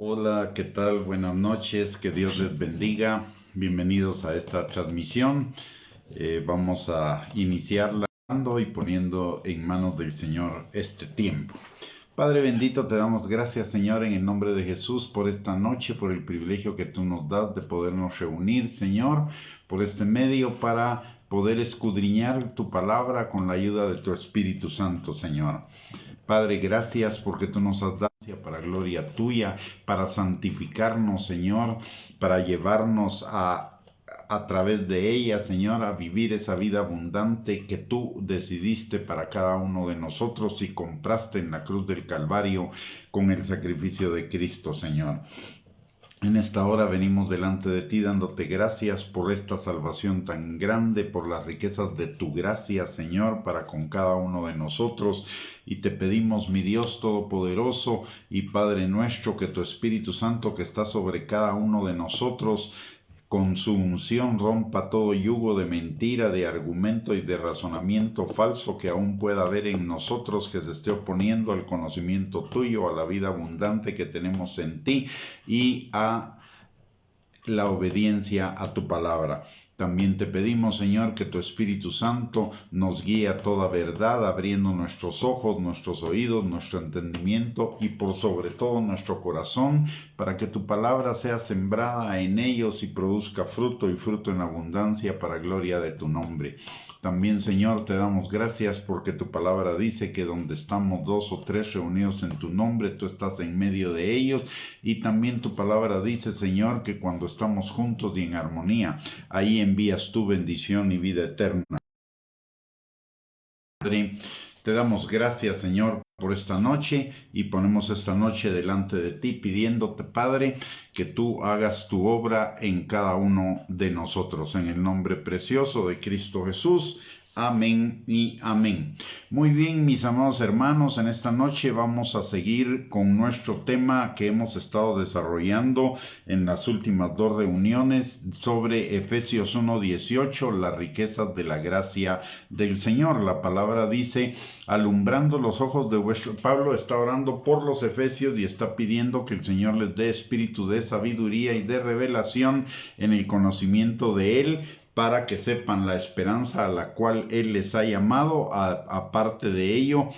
Hola, ¿qué tal? Buenas noches, que Dios les bendiga. Bienvenidos a esta transmisión. Vamos a iniciarla y poniendo en manos del Señor este tiempo. Padre bendito, te damos gracias, Señor, en el nombre de Jesús, por esta noche, por el privilegio que tú nos das de podernos reunir, Señor, por este medio para poder escudriñar tu palabra con la ayuda de tu Espíritu Santo, Señor. Padre, gracias porque tú nos has dado para gloria tuya, para santificarnos, Señor, para llevarnos a través de ella, Señor, a vivir esa vida abundante que tú decidiste para cada uno de nosotros y compraste en la cruz del Calvario con el sacrificio de Cristo, Señor. En esta hora venimos delante de ti dándote gracias por esta salvación tan grande, por las riquezas de tu gracia, Señor, para con cada uno de nosotros. Y te pedimos, mi Dios Todopoderoso y Padre nuestro, que tu Espíritu Santo que está sobre cada uno de nosotros, con su unción rompa todo yugo de mentira, de argumento y de razonamiento falso que aún pueda haber en nosotros, que se esté oponiendo al conocimiento tuyo, a la vida abundante que tenemos en ti y a la obediencia a tu palabra. También te pedimos, Señor, que tu Espíritu Santo nos guíe a toda verdad, abriendo nuestros ojos, nuestros oídos, nuestro entendimiento y por sobre todo nuestro corazón, para que tu palabra sea sembrada en ellos y produzca fruto y fruto en abundancia para gloria de tu nombre. También, Señor, te damos gracias porque tu palabra dice que donde estamos dos o tres reunidos en tu nombre, tú estás en medio de ellos. Y también tu palabra dice, Señor, que cuando estamos juntos y en armonía, ahí envías tu bendición y vida eterna. Padre, te damos gracias, Señor, por esta noche y ponemos esta noche delante de ti pidiéndote, Padre, que tú hagas tu obra en cada uno de nosotros. En el nombre precioso de Cristo Jesús. Amén y amén. Muy bien, mis amados hermanos, en esta noche vamos a seguir con nuestro tema que hemos estado desarrollando en las últimas dos reuniones sobre Efesios 1:18, las riquezas de la gracia del Señor. La palabra dice, alumbrando los ojos de vuestro... Pablo está orando por los efesios y está pidiendo que el Señor les dé espíritu de sabiduría y de revelación en el conocimiento de Él, para que sepan la esperanza a la cual Él les ha llamado, aparte de ello,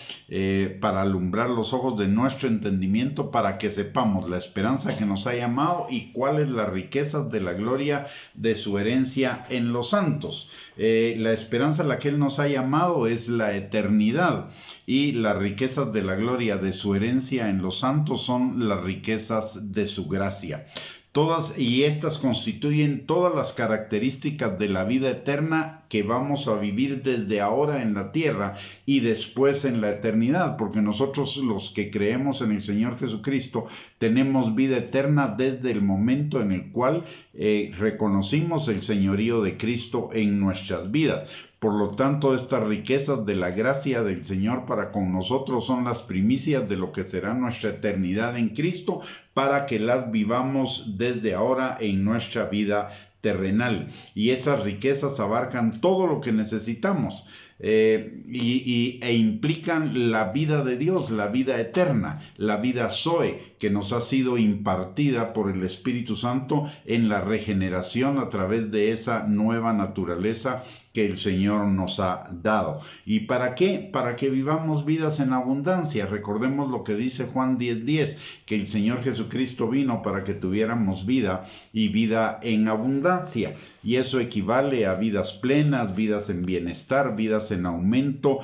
para alumbrar los ojos de nuestro entendimiento, para que sepamos la esperanza que nos ha llamado y cuál es la riqueza de la gloria de su herencia en los santos. La esperanza a la que Él nos ha llamado es la eternidad, y las riquezas de la gloria de su herencia en los santos son las riquezas de su gracia. Todas y estas constituyen todas las características de la vida eterna que vamos a vivir desde ahora en la tierra y después en la eternidad, porque nosotros los que creemos en el Señor Jesucristo tenemos vida eterna desde el momento en el cual reconocimos el señorío de Cristo en nuestras vidas. Por lo tanto, estas riquezas de la gracia del Señor para con nosotros son las primicias de lo que será nuestra eternidad en Cristo, para que las vivamos desde ahora en nuestra vida terrenal. Y esas riquezas abarcan todo lo que necesitamos e implican la vida de Dios, la vida eterna, la vida Zoe, que nos ha sido impartida por el Espíritu Santo en la regeneración a través de esa nueva naturaleza que el Señor nos ha dado. ¿Y para qué? Para que vivamos vidas en abundancia. Recordemos lo que dice Juan 10:10, que el Señor Jesucristo vino para que tuviéramos vida y vida en abundancia. Y eso equivale a vidas plenas, vidas en bienestar, vidas en aumento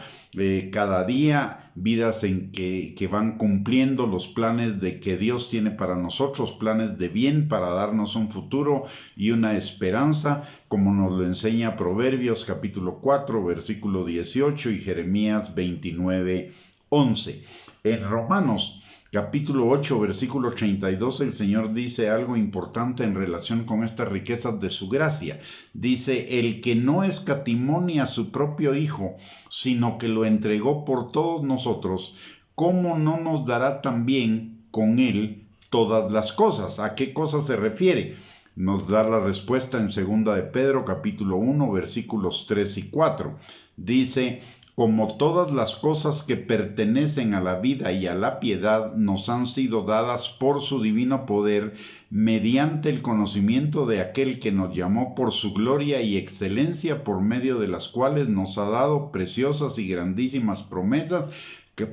cada día, vidas en que van cumpliendo los planes de que Dios tiene para nosotros, planes de bien para darnos un futuro y una esperanza, como nos lo enseña Proverbios capítulo 4, versículo 18 y Jeremías 29:11. En Romanos capítulo 8, versículo 32, el Señor dice algo importante en relación con estas riquezas de su gracia. Dice, el que no escatimó ni a su propio Hijo, sino que lo entregó por todos nosotros, ¿cómo no nos dará también con él todas las cosas? ¿A qué cosas se refiere? Nos da la respuesta en 2 de Pedro, capítulo 1, versículos 3 y 4. Dice, como todas las cosas que pertenecen a la vida y a la piedad nos han sido dadas por su divino poder, mediante el conocimiento de aquel que nos llamó por su gloria y excelencia, por medio de las cuales nos ha dado preciosas y grandísimas promesas,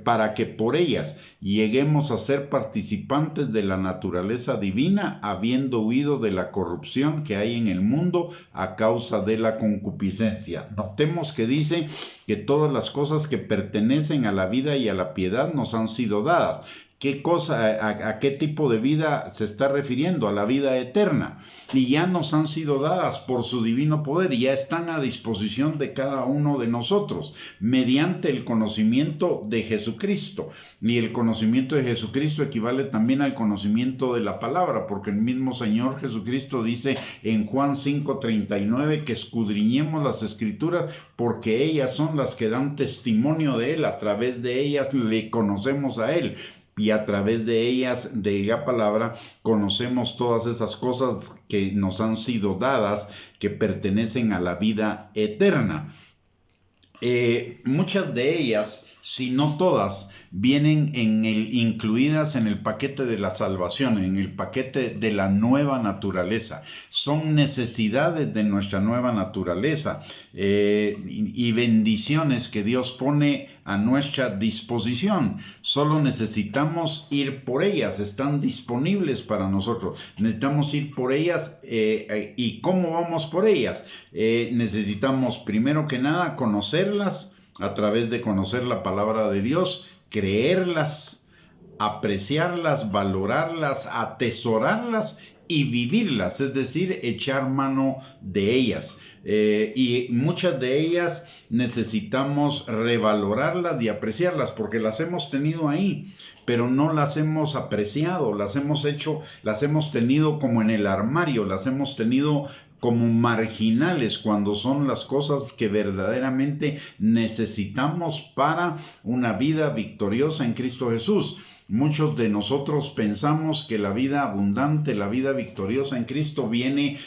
para que por ellas lleguemos a ser participantes de la naturaleza divina, habiendo huido de la corrupción que hay en el mundo a causa de la concupiscencia. Notemos que dice que todas las cosas que pertenecen a la vida y a la piedad nos han sido dadas. ¿Qué cosa, a qué tipo de vida se está refiriendo? A la vida eterna. Y ya nos han sido dadas por su divino poder y ya están a disposición de cada uno de nosotros mediante el conocimiento de Jesucristo. Y el conocimiento de Jesucristo equivale también al conocimiento de la palabra, porque el mismo Señor Jesucristo dice en Juan 5:39 que escudriñemos las Escrituras porque ellas son las que dan testimonio de Él. A través de ellas le conocemos a Él. Y a través de ellas, de la palabra, conocemos todas esas cosas que nos han sido dadas, que pertenecen a la vida eterna. Muchas de ellas, si no todas, vienen incluidas en el paquete de la salvación, en el paquete de la nueva naturaleza. Son necesidades de nuestra nueva naturaleza y bendiciones que Dios pone a nuestra disposición. Solo necesitamos ir por ellas, están disponibles para nosotros. Necesitamos ir por ellas. ¿Y cómo vamos por ellas? Necesitamos primero que nada conocerlas a través de conocer la palabra de Dios, creerlas, apreciarlas, valorarlas, atesorarlas y vivirlas, es decir, echar mano de ellas. Y muchas de ellas necesitamos revalorarlas y apreciarlas porque las hemos tenido ahí, pero no las hemos apreciado, las hemos tenido como en el armario, las hemos tenido como marginales cuando son las cosas que verdaderamente necesitamos para una vida victoriosa en Cristo Jesús. Muchos de nosotros pensamos que la vida abundante, la vida victoriosa en Cristo viene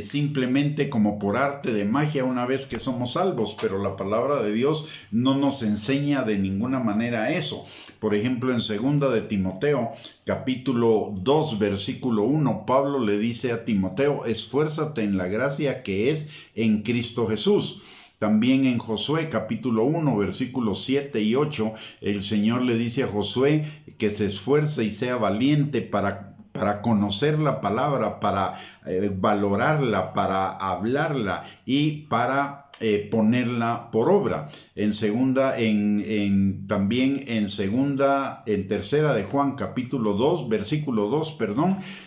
simplemente como por arte de magia una vez que somos salvos, pero la palabra de Dios no nos enseña de ninguna manera eso. Por ejemplo, en 2 de Timoteo, capítulo 2, versículo 1, Pablo le dice a Timoteo: esfuérzate en la gracia que es en Cristo Jesús. También en Josué capítulo 1 versículos 7 y 8 el Señor le dice a Josué que se esfuerce y sea valiente para conocer la palabra, para valorarla, para hablarla y para ponerla por obra. También en tercera de Juan capítulo 2 versículo 2,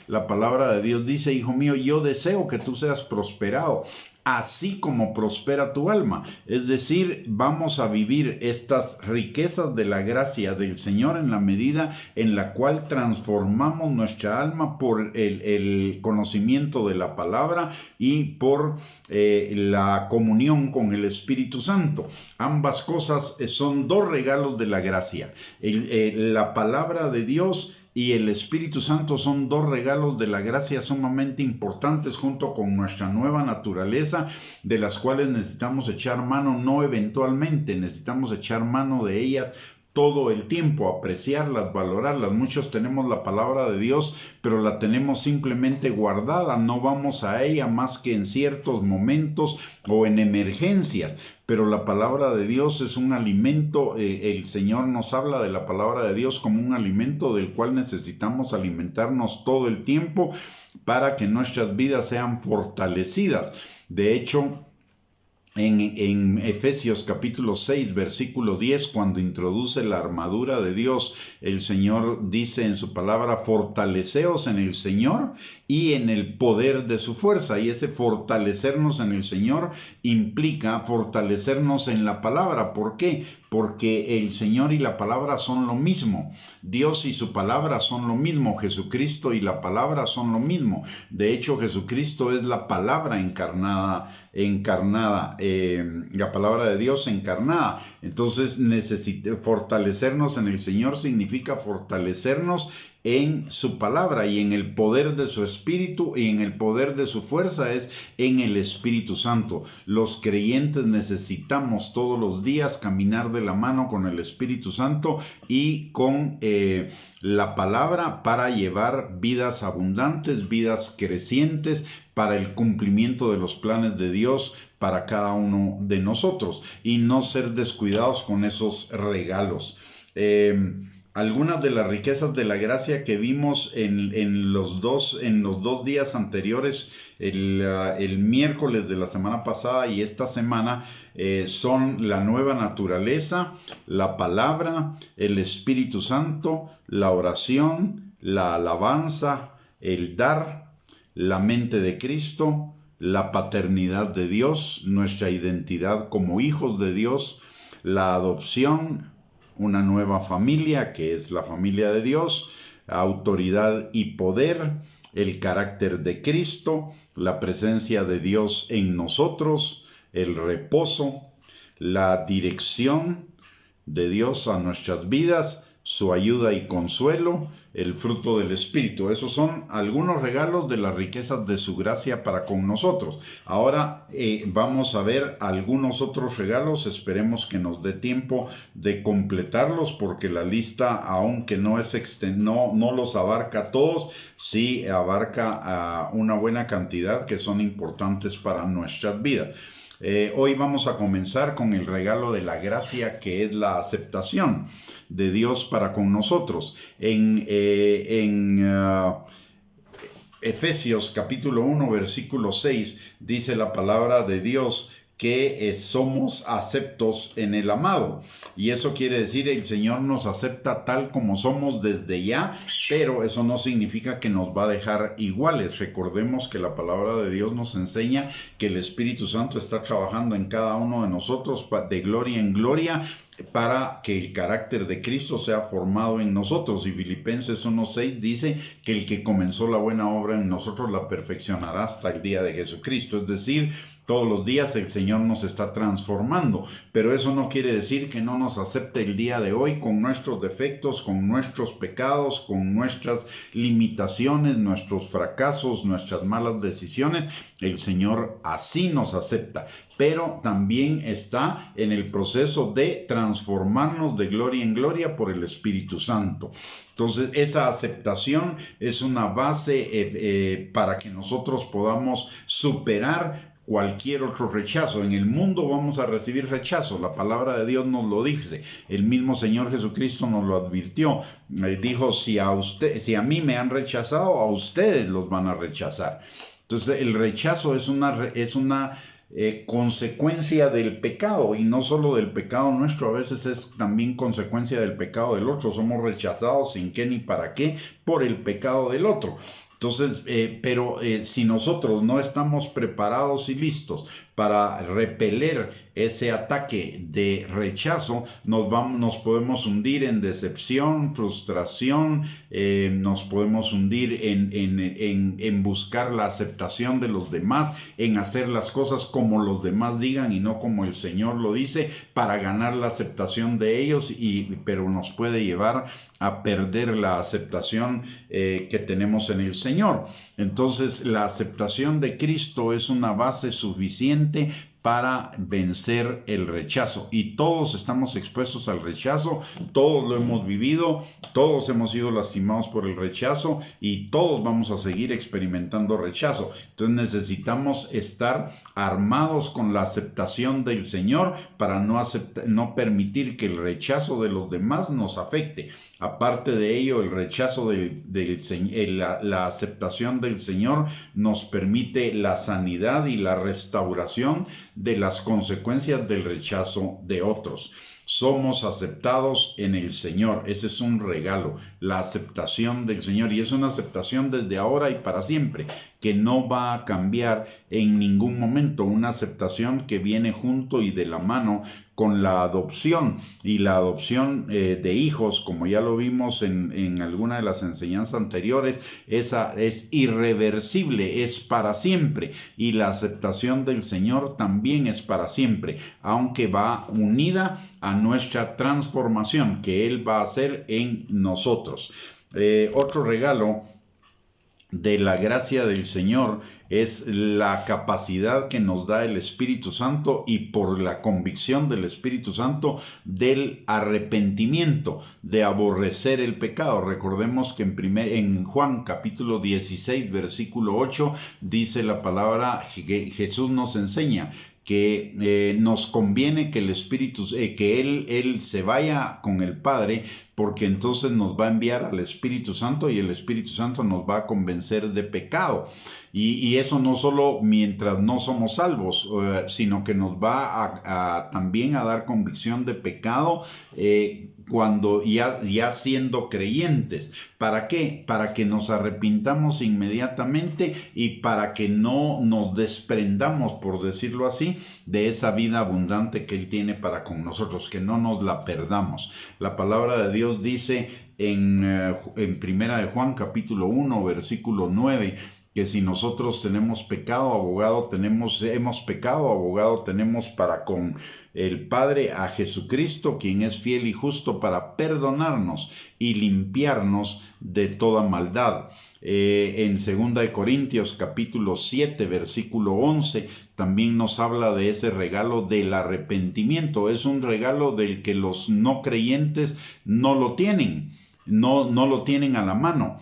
la palabra de Dios dice: hijo mío, yo deseo que tú seas prosperado, así como prospera tu alma. Es decir, vamos a vivir estas riquezas de la gracia del Señor en la medida en la cual transformamos nuestra alma por el conocimiento de la palabra y por la comunión con el Espíritu Santo. Ambas cosas son dos regalos de la gracia. La palabra de Dios y el Espíritu Santo son dos regalos de la gracia sumamente importantes junto con nuestra nueva naturaleza, de las cuales necesitamos echar mano, no eventualmente, necesitamos echar mano de ellas todo el tiempo, apreciarlas, valorarlas. Muchos tenemos la palabra de Dios, pero la tenemos simplemente guardada, no vamos a ella más que en ciertos momentos o en emergencias. Pero la palabra de Dios es un alimento, el Señor nos habla de la palabra de Dios como un alimento del cual necesitamos alimentarnos todo el tiempo para que nuestras vidas sean fortalecidas. De hecho, en Efesios capítulo 6 versículo 10, cuando introduce la armadura de Dios, el Señor dice en su palabra: fortaleceos en el Señor y en el poder de su fuerza. Y ese fortalecernos en el Señor implica fortalecernos en la palabra. ¿Por qué? Porque el Señor y la palabra son lo mismo. Dios y su palabra son lo mismo. Jesucristo y la palabra son lo mismo. De hecho, Jesucristo es la palabra encarnada, la palabra de Dios encarnada. Entonces, fortalecernos en el Señor significa fortalecernos en su palabra y en el poder de su espíritu y en el poder de su fuerza es en el Espíritu Santo. Los creyentes necesitamos todos los días caminar de la mano con el Espíritu Santo y con la palabra para llevar vidas abundantes, vidas crecientes, para el cumplimiento de los planes de Dios para cada uno de nosotros y no ser descuidados con esos regalos. Algunas de las riquezas de la gracia que vimos en los dos días anteriores, el miércoles de la semana pasada y esta semana, son la nueva naturaleza, la palabra, el Espíritu Santo, la oración, la alabanza, el dar, la mente de Cristo, la paternidad de Dios, nuestra identidad como hijos de Dios, la adopción, una nueva familia que es la familia de Dios, autoridad y poder, el carácter de Cristo, la presencia de Dios en nosotros, el reposo, la dirección de Dios a nuestras vidas, su ayuda y consuelo, el fruto del Espíritu. Esos son algunos regalos de las riquezas de su gracia para con nosotros. Ahora vamos a ver algunos otros regalos. Esperemos que nos dé tiempo de completarlos porque la lista, aunque no los abarca todos, sí abarca una buena cantidad que son importantes para nuestras vidas. Hoy vamos a comenzar con el regalo de la gracia, que es la aceptación de Dios para con nosotros. En Efesios capítulo 1 versículo 6 dice la palabra de Dios que somos aceptos en el amado. Y eso quiere decir el Señor nos acepta tal como somos desde ya, pero eso no significa que nos va a dejar iguales. Recordemos que la palabra de Dios nos enseña que el Espíritu Santo está trabajando en cada uno de nosotros de gloria en gloria para que el carácter de Cristo sea formado en nosotros. Y Filipenses 1:6 dice que el que comenzó la buena obra en nosotros la perfeccionará hasta el día de Jesucristo. Es decir, todos los días el Señor nos está transformando, pero eso no quiere decir que no nos acepte el día de hoy con nuestros defectos, con nuestros pecados, con nuestras limitaciones, nuestros fracasos, nuestras malas decisiones. El Señor así nos acepta, pero también está en el proceso de transformarnos de gloria en gloria por el Espíritu Santo. Entonces, esa aceptación es una base para que nosotros podamos superar cualquier otro rechazo. En el mundo vamos a recibir rechazo. La palabra de Dios nos lo dice. El mismo Señor Jesucristo nos lo advirtió. Dijo, si a mí me han rechazado, a ustedes los van a rechazar. Entonces, el rechazo es una consecuencia del pecado, y no solo del pecado nuestro, a veces es también consecuencia del pecado del otro. Somos rechazados sin qué ni para qué por el pecado del otro. Entonces, si nosotros no estamos preparados y listos para repeler ese ataque de rechazo, nos podemos hundir en decepción, frustración, nos podemos hundir en buscar la aceptación de los demás, en hacer las cosas como los demás digan y no como el Señor lo dice, para ganar la aceptación de ellos, pero nos puede llevar a perder la aceptación que tenemos en el Señor. Entonces, la aceptación de Cristo es una base suficiente para vencer el rechazo, y todos estamos expuestos al rechazo, todos lo hemos vivido, todos hemos sido lastimados por el rechazo y todos vamos a seguir experimentando rechazo. Entonces necesitamos estar armados con la aceptación del Señor para no permitir que el rechazo de los demás nos afecte. Aparte de ello, el rechazo la aceptación del Señor nos permite la sanidad y la restauración de las consecuencias del rechazo de otros. Somos aceptados en el Señor. Ese es un regalo, la aceptación del Señor, y es una aceptación desde ahora y para siempre, que no va a cambiar en ningún momento, una aceptación que viene junto y de la mano con la adopción, y la adopción de hijos, como ya lo vimos en alguna de las enseñanzas anteriores, esa es irreversible, es para siempre, y la aceptación del Señor también es para siempre, aunque va unida a nuestra transformación que Él va a hacer en nosotros. Otro regalo de la gracia del Señor es la capacidad que nos da el Espíritu Santo, y por la convicción del Espíritu Santo, del arrepentimiento, de aborrecer el pecado. Recordemos que en Juan capítulo 16 versículo 8 dice la palabra, Jesús nos enseña que nos conviene que el Espíritu, que Él se vaya con el Padre, porque entonces nos va a enviar al Espíritu Santo, y el Espíritu Santo nos va a convencer de pecado. Y eso no solo mientras no somos salvos, sino que nos va también a dar convicción de pecado cuando ya siendo creyentes. ¿Para qué? Para que nos arrepintamos inmediatamente y para que no nos desprendamos, por decirlo así, de esa vida abundante que Él tiene para con nosotros, que no nos la perdamos. La palabra de Dios dice en Primera de Juan capítulo 1 versículo 9, que si nosotros tenemos pecado, hemos pecado, abogado tenemos para con el Padre, a Jesucristo, quien es fiel y justo para perdonarnos y limpiarnos de toda maldad. En 2 Corintios capítulo 7 versículo 11 también nos habla de ese regalo del arrepentimiento. Es un regalo del que los no creyentes no lo tienen. No lo tienen a la mano,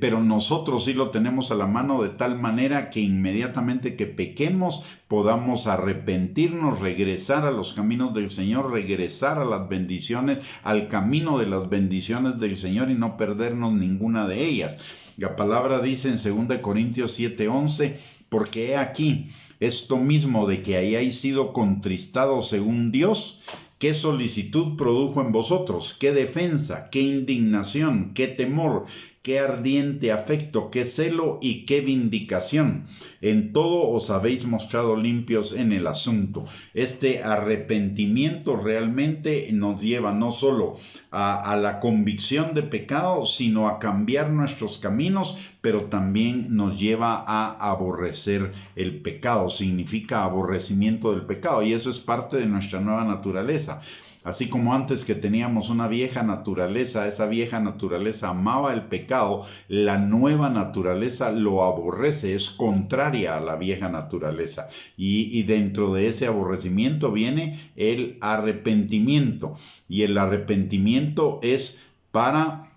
pero nosotros sí lo tenemos a la mano, de tal manera que inmediatamente que pequemos podamos arrepentirnos, regresar a los caminos del Señor, regresar a las bendiciones, al camino de las bendiciones del Señor, y no perdernos ninguna de ellas. La palabra dice en 2 Corintios 7:11, porque he aquí esto mismo de que hayáis sido contristados según Dios, ¿qué solicitud produjo en vosotros? ¿Qué defensa? ¿Qué indignación? ¿Qué temor? ¿Qué ardiente afecto? ¿Qué celo? ¿Y qué vindicación? En todo os habéis mostrado limpios en el asunto. Este arrepentimiento realmente nos lleva no solo a la convicción de pecado, sino a cambiar nuestros caminos, pero también nos lleva a aborrecer el pecado. Significa aborrecimiento del pecado, y eso es parte de nuestra nueva naturaleza. Así como antes que teníamos una vieja naturaleza, esa vieja naturaleza amaba el pecado, la nueva naturaleza lo aborrece, es contraria a la vieja naturaleza. Y dentro de ese aborrecimiento viene el arrepentimiento. Y el arrepentimiento es para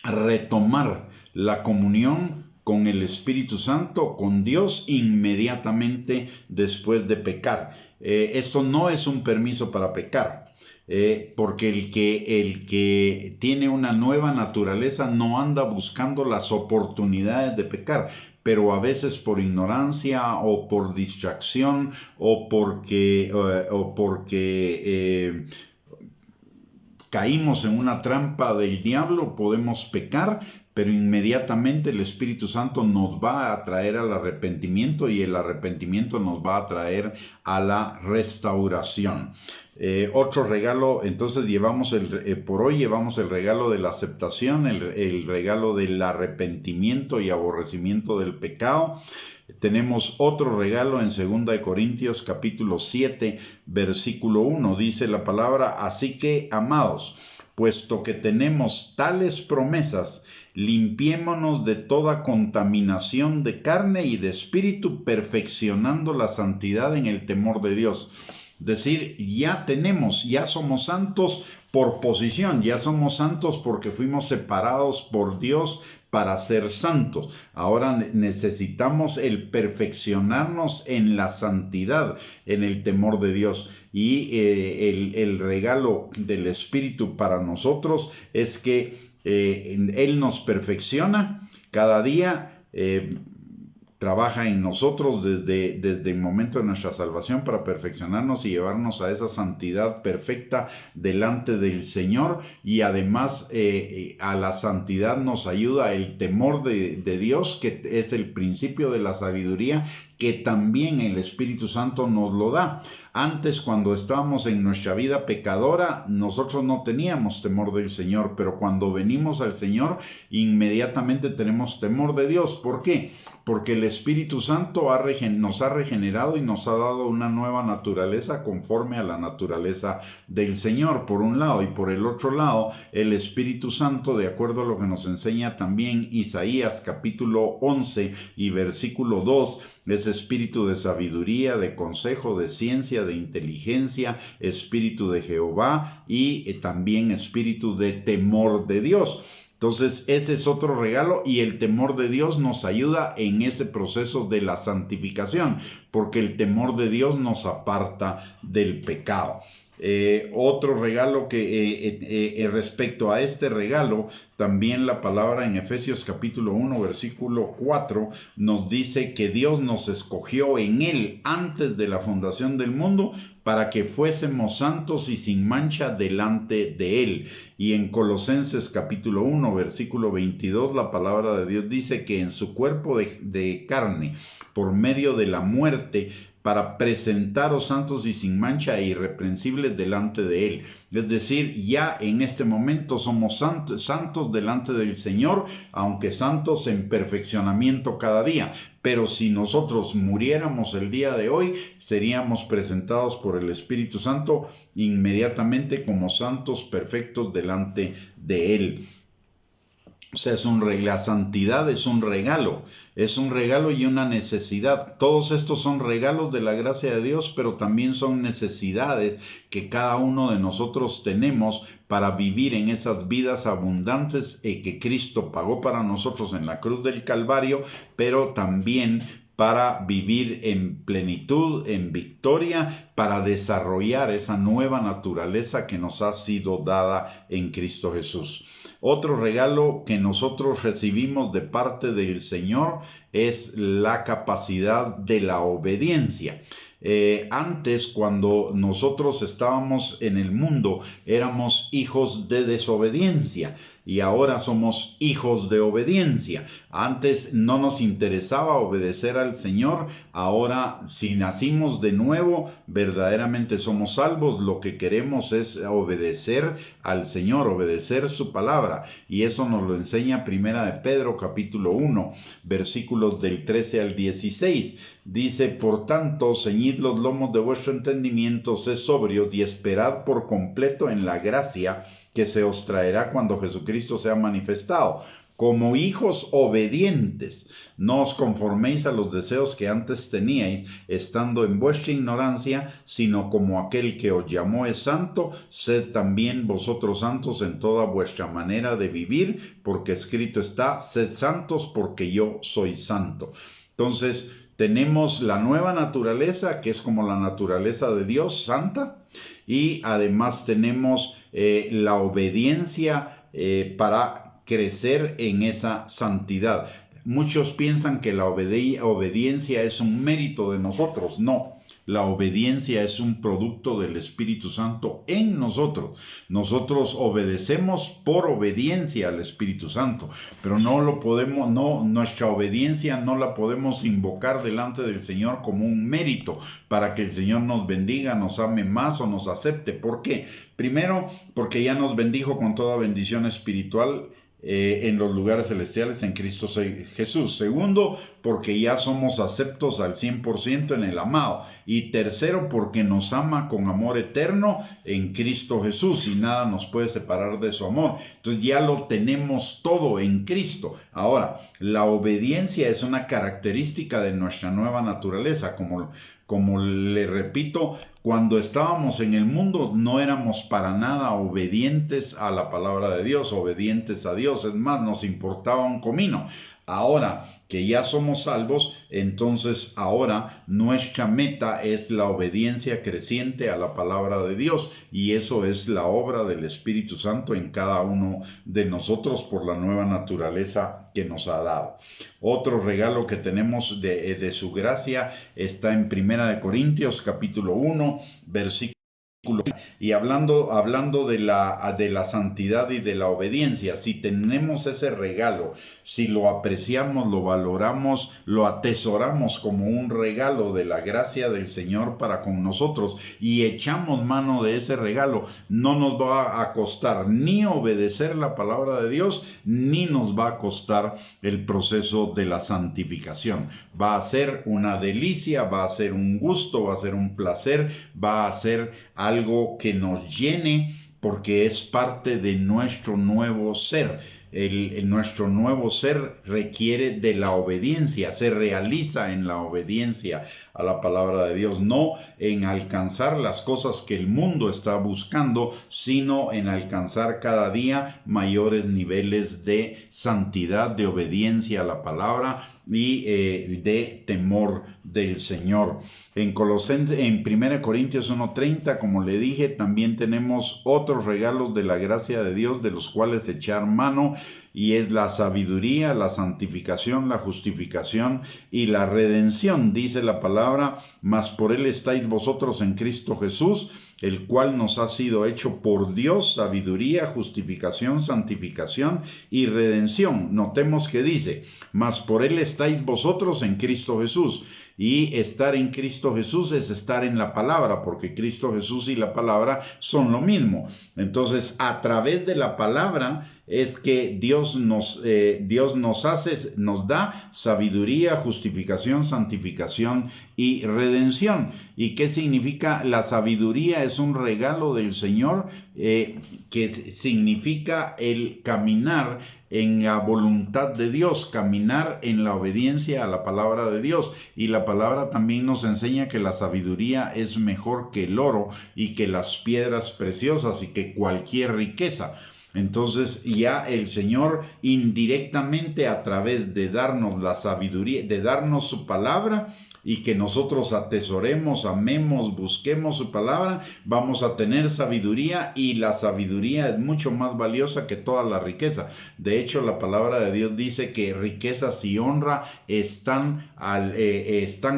retomar la comunión con el Espíritu Santo, con Dios, inmediatamente después de pecar. Esto no es un permiso para pecar. Porque el que tiene una nueva naturaleza no anda buscando las oportunidades de pecar, pero a veces por ignorancia o por distracción o porque caímos en una trampa del diablo, podemos pecar, pero inmediatamente el Espíritu Santo nos va a traer al arrepentimiento, y el arrepentimiento nos va a traer a la restauración. Otro regalo, entonces por hoy llevamos el regalo de la aceptación, el regalo del arrepentimiento y aborrecimiento del pecado. Tenemos otro regalo en 2 Corintios capítulo 7 versículo 1, dice la palabra: así que, amados, puesto que tenemos tales promesas, limpiémonos de toda contaminación de carne y de espíritu, perfeccionando la santidad en el temor de Dios. Es decir, ya somos santos por posición, ya somos santos porque fuimos separados por Dios para ser santos. Ahora necesitamos el perfeccionarnos en la santidad, en el temor de Dios. Y el regalo del Espíritu para nosotros es que Él nos perfecciona cada día. Trabaja en nosotros desde el momento de nuestra salvación para perfeccionarnos y llevarnos a esa santidad perfecta delante del Señor. Y además a la santidad nos ayuda el temor de Dios, que es el principio de la sabiduría, que también el Espíritu Santo nos lo da. Antes, cuando estábamos en nuestra vida pecadora, nosotros no teníamos temor del Señor, pero cuando venimos al Señor, inmediatamente tenemos temor de Dios. ¿Por qué? Porque el Espíritu Santo nos ha regenerado y nos ha dado una nueva naturaleza conforme a la naturaleza del Señor, por un lado, y por el otro lado, el Espíritu Santo, de acuerdo a lo que nos enseña también Isaías capítulo 11 y versículo 2, es espíritu de sabiduría, de consejo, de ciencia, de inteligencia, espíritu de Jehová y también espíritu de temor de Dios. Entonces, ese es otro regalo, y el temor de Dios nos ayuda en ese proceso de la santificación, porque el temor de Dios nos aparta del pecado. Otro regalo que respecto a este regalo, también la palabra en Efesios capítulo 1 versículo 4 nos dice que Dios nos escogió en Él antes de la fundación del mundo para que fuésemos santos y sin mancha delante de Él. Y en Colosenses capítulo 1 versículo 22 la palabra de Dios dice que en su cuerpo de carne, por medio de la muerte, para presentaros santos y sin mancha e irreprensibles delante de Él. Es decir, ya en este momento somos santos delante del Señor, aunque santos en perfeccionamiento cada día. Pero si nosotros muriéramos el día de hoy, seríamos presentados por el Espíritu Santo inmediatamente como santos perfectos delante de Él. O sea, la santidad es un regalo y una necesidad. Todos estos son regalos de la gracia de Dios, pero también son necesidades que cada uno de nosotros tenemos para vivir en esas vidas abundantes que Cristo pagó para nosotros en la cruz del Calvario, pero también para vivir en plenitud, en victoria, para desarrollar esa nueva naturaleza que nos ha sido dada en Cristo Jesús. Otro regalo que nosotros recibimos de parte del Señor es la capacidad de la obediencia. Antes, cuando nosotros estábamos en el mundo, éramos hijos de desobediencia y ahora somos hijos de obediencia. Antes no nos interesaba obedecer al Señor, ahora si nacimos de nuevo, verdaderamente somos salvos. Lo que queremos es obedecer al Señor, obedecer su palabra, y eso nos lo enseña Primera de Pedro capítulo 1, versículos del 13 al 16. Dice: por tanto, ceñid los lomos de vuestro entendimiento, sed sobrios y esperad por completo en la gracia que se os traerá cuando Jesucristo sea manifestado. Como hijos obedientes, no os conforméis a los deseos que antes teníais, estando en vuestra ignorancia, sino como aquel que os llamó es santo, sed también vosotros santos en toda vuestra manera de vivir, porque escrito está: sed santos porque yo soy santo. Entonces, tenemos la nueva naturaleza, que es como la naturaleza de Dios, santa, y además tenemos la obediencia para crecer en esa santidad. Muchos piensan que la obediencia es un mérito de nosotros. No, la obediencia es un producto del Espíritu Santo en nosotros. Nosotros obedecemos por obediencia al Espíritu Santo, pero nuestra obediencia no la podemos invocar delante del Señor como un mérito para que el Señor nos bendiga, nos ame más o nos acepte. ¿Por qué? Primero, porque ya nos bendijo con toda bendición espiritual en los lugares celestiales en Cristo Jesús. Segundo, porque ya somos aceptos al 100% en el amado. Y tercero, porque nos ama con amor eterno en Cristo Jesús y nada nos puede separar de su amor. Entonces ya lo tenemos todo en Cristo. Ahora, la obediencia es una característica de nuestra nueva naturaleza. Como le repito, cuando estábamos en el mundo no éramos para nada obedientes a la palabra de Dios, obedientes a Dios. Es más, nos importaba un comino. Ahora que ya somos salvos, entonces ahora nuestra meta es la obediencia creciente a la palabra de Dios, y eso es la obra del Espíritu Santo en cada uno de nosotros por la nueva naturaleza que nos ha dado. Otro regalo que tenemos de su gracia está en Primera de Corintios capítulo 1, versículo Y hablando de la santidad y de la obediencia, si tenemos ese regalo, si lo apreciamos, lo valoramos, lo atesoramos como un regalo de la gracia del Señor para con nosotros y echamos mano de ese regalo, no nos va a costar ni obedecer la palabra de Dios, ni nos va a costar el proceso de la santificación. Va a ser una delicia, va a ser un gusto, va a ser un placer, va a ser algo que nos llene porque es parte de nuestro nuevo ser. Nuestro nuevo ser requiere de la obediencia, se realiza en la obediencia a la palabra de Dios, no en alcanzar las cosas que el mundo está buscando, sino en alcanzar cada día mayores niveles de santidad, de obediencia a la palabra y de temor del Señor. En 1 Corintios 1:30, como le dije, también tenemos otros regalos de la gracia de Dios de los cuales echar mano, y es la sabiduría, la santificación, la justificación y la redención. Dice la palabra: mas por él estáis vosotros en Cristo Jesús, el cual nos ha sido hecho por Dios sabiduría, justificación, santificación y redención. Notemos que dice: mas por él estáis vosotros en Cristo Jesús. Y estar en Cristo Jesús es estar en la palabra, porque Cristo Jesús y la palabra son lo mismo. Entonces, a través de la palabra es que Dios nos da sabiduría, justificación, santificación y redención. ¿Y qué significa? La sabiduría es un regalo del Señor, que significa el caminar en la voluntad de Dios, caminar en la obediencia a la palabra de Dios. Y la palabra también nos enseña que la sabiduría es mejor que el oro y que las piedras preciosas y que cualquier riqueza. Entonces ya el Señor indirectamente, a través de darnos la sabiduría, de darnos su palabra, y que nosotros atesoremos, amemos, busquemos su palabra, vamos a tener sabiduría, y la sabiduría es mucho más valiosa que toda la riqueza. De hecho, la palabra de Dios dice que riquezas y honra están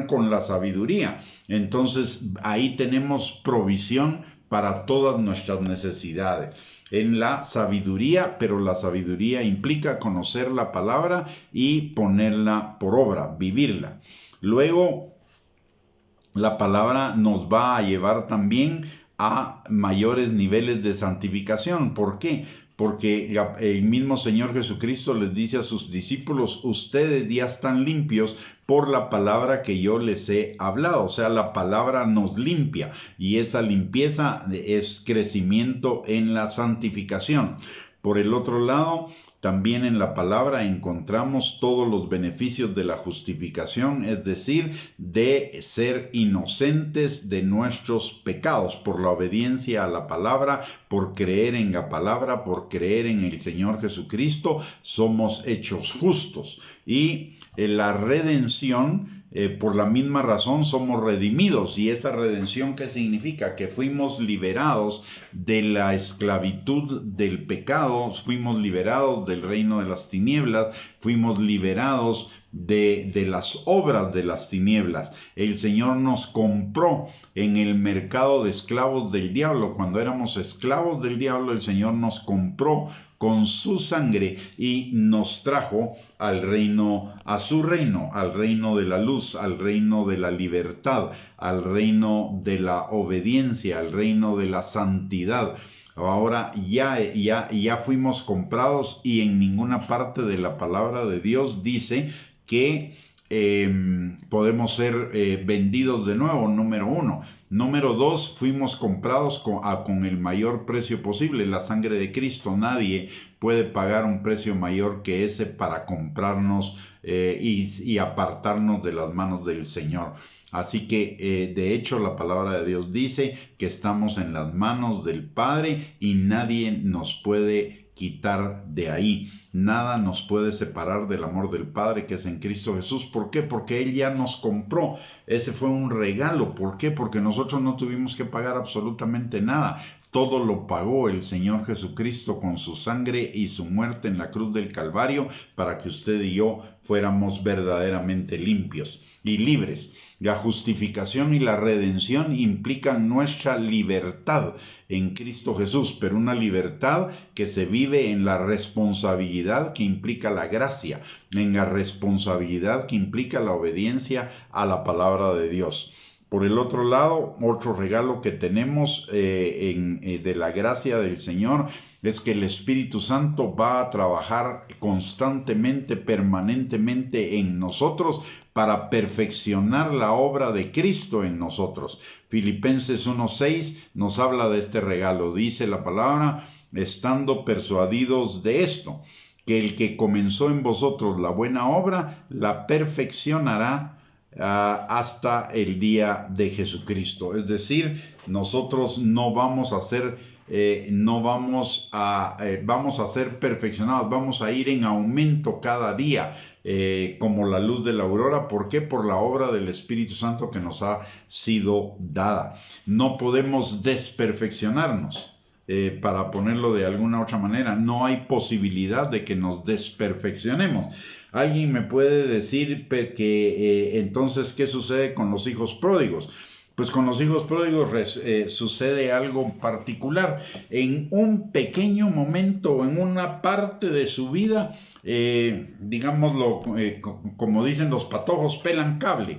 con la sabiduría. Entonces ahí tenemos provisión para todas nuestras necesidades en la sabiduría, pero la sabiduría implica conocer la palabra y ponerla por obra, vivirla. Luego, la palabra nos va a llevar también a mayores niveles de santificación. ¿Por qué? Porque el mismo Señor Jesucristo les dice a sus discípulos: ustedes ya están limpios por la palabra que yo les he hablado. O sea, la palabra nos limpia, y esa limpieza es crecimiento en la santificación. Por el otro lado, también en la palabra encontramos todos los beneficios de la justificación, es decir, de ser inocentes de nuestros pecados por la obediencia a la palabra, por creer en la palabra, por creer en el Señor Jesucristo, somos hechos justos. Y la redención, por la misma razón somos redimidos. ¿Y esa redención qué significa? Que fuimos liberados de la esclavitud del pecado, fuimos liberados del reino de las tinieblas, fuimos liberados de las obras de las tinieblas. El Señor nos compró en el mercado de esclavos del diablo. Cuando éramos esclavos del diablo, el Señor nos compró con su sangre y nos trajo al reino, a su reino, al reino de la luz, al reino de la libertad, al reino de la obediencia, al reino de la santidad. Ahora ya fuimos comprados, y en ninguna parte de la palabra de Dios dice que podemos ser vendidos de nuevo, número uno. Número dos, fuimos comprados con el mayor precio posible, la sangre de Cristo. Nadie puede pagar un precio mayor que ese para comprarnos y apartarnos de las manos del Señor. Así que de hecho la palabra de Dios dice que estamos en las manos del Padre y nadie nos puede quitar de ahí. Nada nos puede separar del amor del Padre que es en Cristo Jesús. ¿Por qué? Porque Él ya nos compró. Ese fue un regalo. ¿Por qué? Porque nosotros no tuvimos que pagar absolutamente nada. Todo lo pagó el Señor Jesucristo con su sangre y su muerte en la cruz del Calvario para que usted y yo fuéramos verdaderamente limpios y libres. La justificación y la redención implican nuestra libertad en Cristo Jesús, pero una libertad que se vive en la responsabilidad que implica la gracia, en la responsabilidad que implica la obediencia a la palabra de Dios. Por el otro lado, otro regalo que tenemos de la gracia del Señor es que el Espíritu Santo va a trabajar constantemente, permanentemente en nosotros para perfeccionar la obra de Cristo en nosotros. Filipenses 1:6 nos habla de este regalo. Dice la palabra, estando persuadidos de esto, que el que comenzó en vosotros la buena obra, la perfeccionará hasta el día de Jesucristo. Es decir, nosotros no vamos a ser vamos a ser perfeccionados, vamos a ir en aumento cada día, como la luz de la aurora. ¿Por qué? Por la obra del Espíritu Santo que nos ha sido dada. No podemos desperfeccionarnos. Para ponerlo de alguna otra manera, no hay posibilidad de que nos desperfeccionemos. Alguien me puede decir que entonces, ¿qué sucede con los hijos pródigos? Pues con los hijos pródigos sucede algo particular. En un pequeño momento, en una parte de su vida, digámoslo, como dicen los patojos, pelan cable.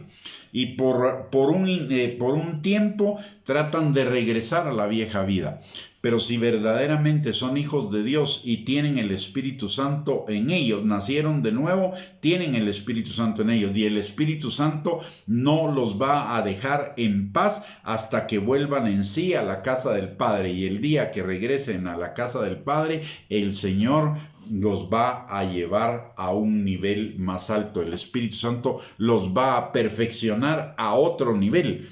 Y por un tiempo tratan de regresar a la vieja vida. Pero si verdaderamente son hijos de Dios y tienen el Espíritu Santo en ellos, nacieron de nuevo, tienen el Espíritu Santo en ellos, y el Espíritu Santo no los va a dejar en paz hasta que vuelvan en sí a la casa del Padre. Y el día que regresen a la casa del Padre, el Señor los va a llevar a un nivel más alto. El Espíritu Santo los va a perfeccionar a otro nivel.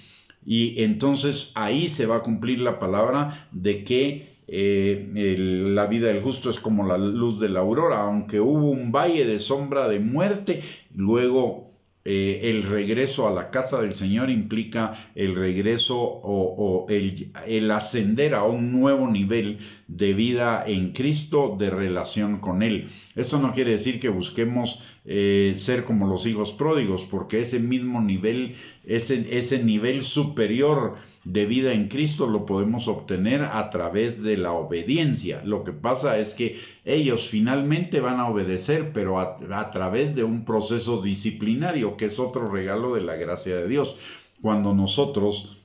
Y entonces ahí se va a cumplir la palabra de que la vida del justo es como la luz de la aurora. Aunque hubo un valle de sombra de muerte, luego el regreso a la casa del Señor implica el regreso o el ascender a un nuevo nivel de vida en Cristo, de relación con Él. Esto no quiere decir que busquemos ser como los hijos pródigos, porque ese mismo nivel, ese nivel superior de vida en Cristo lo podemos obtener a través de la obediencia. Lo que pasa es que ellos finalmente van a obedecer, pero a través de un proceso disciplinario, que es otro regalo de la gracia de Dios. Cuando nosotros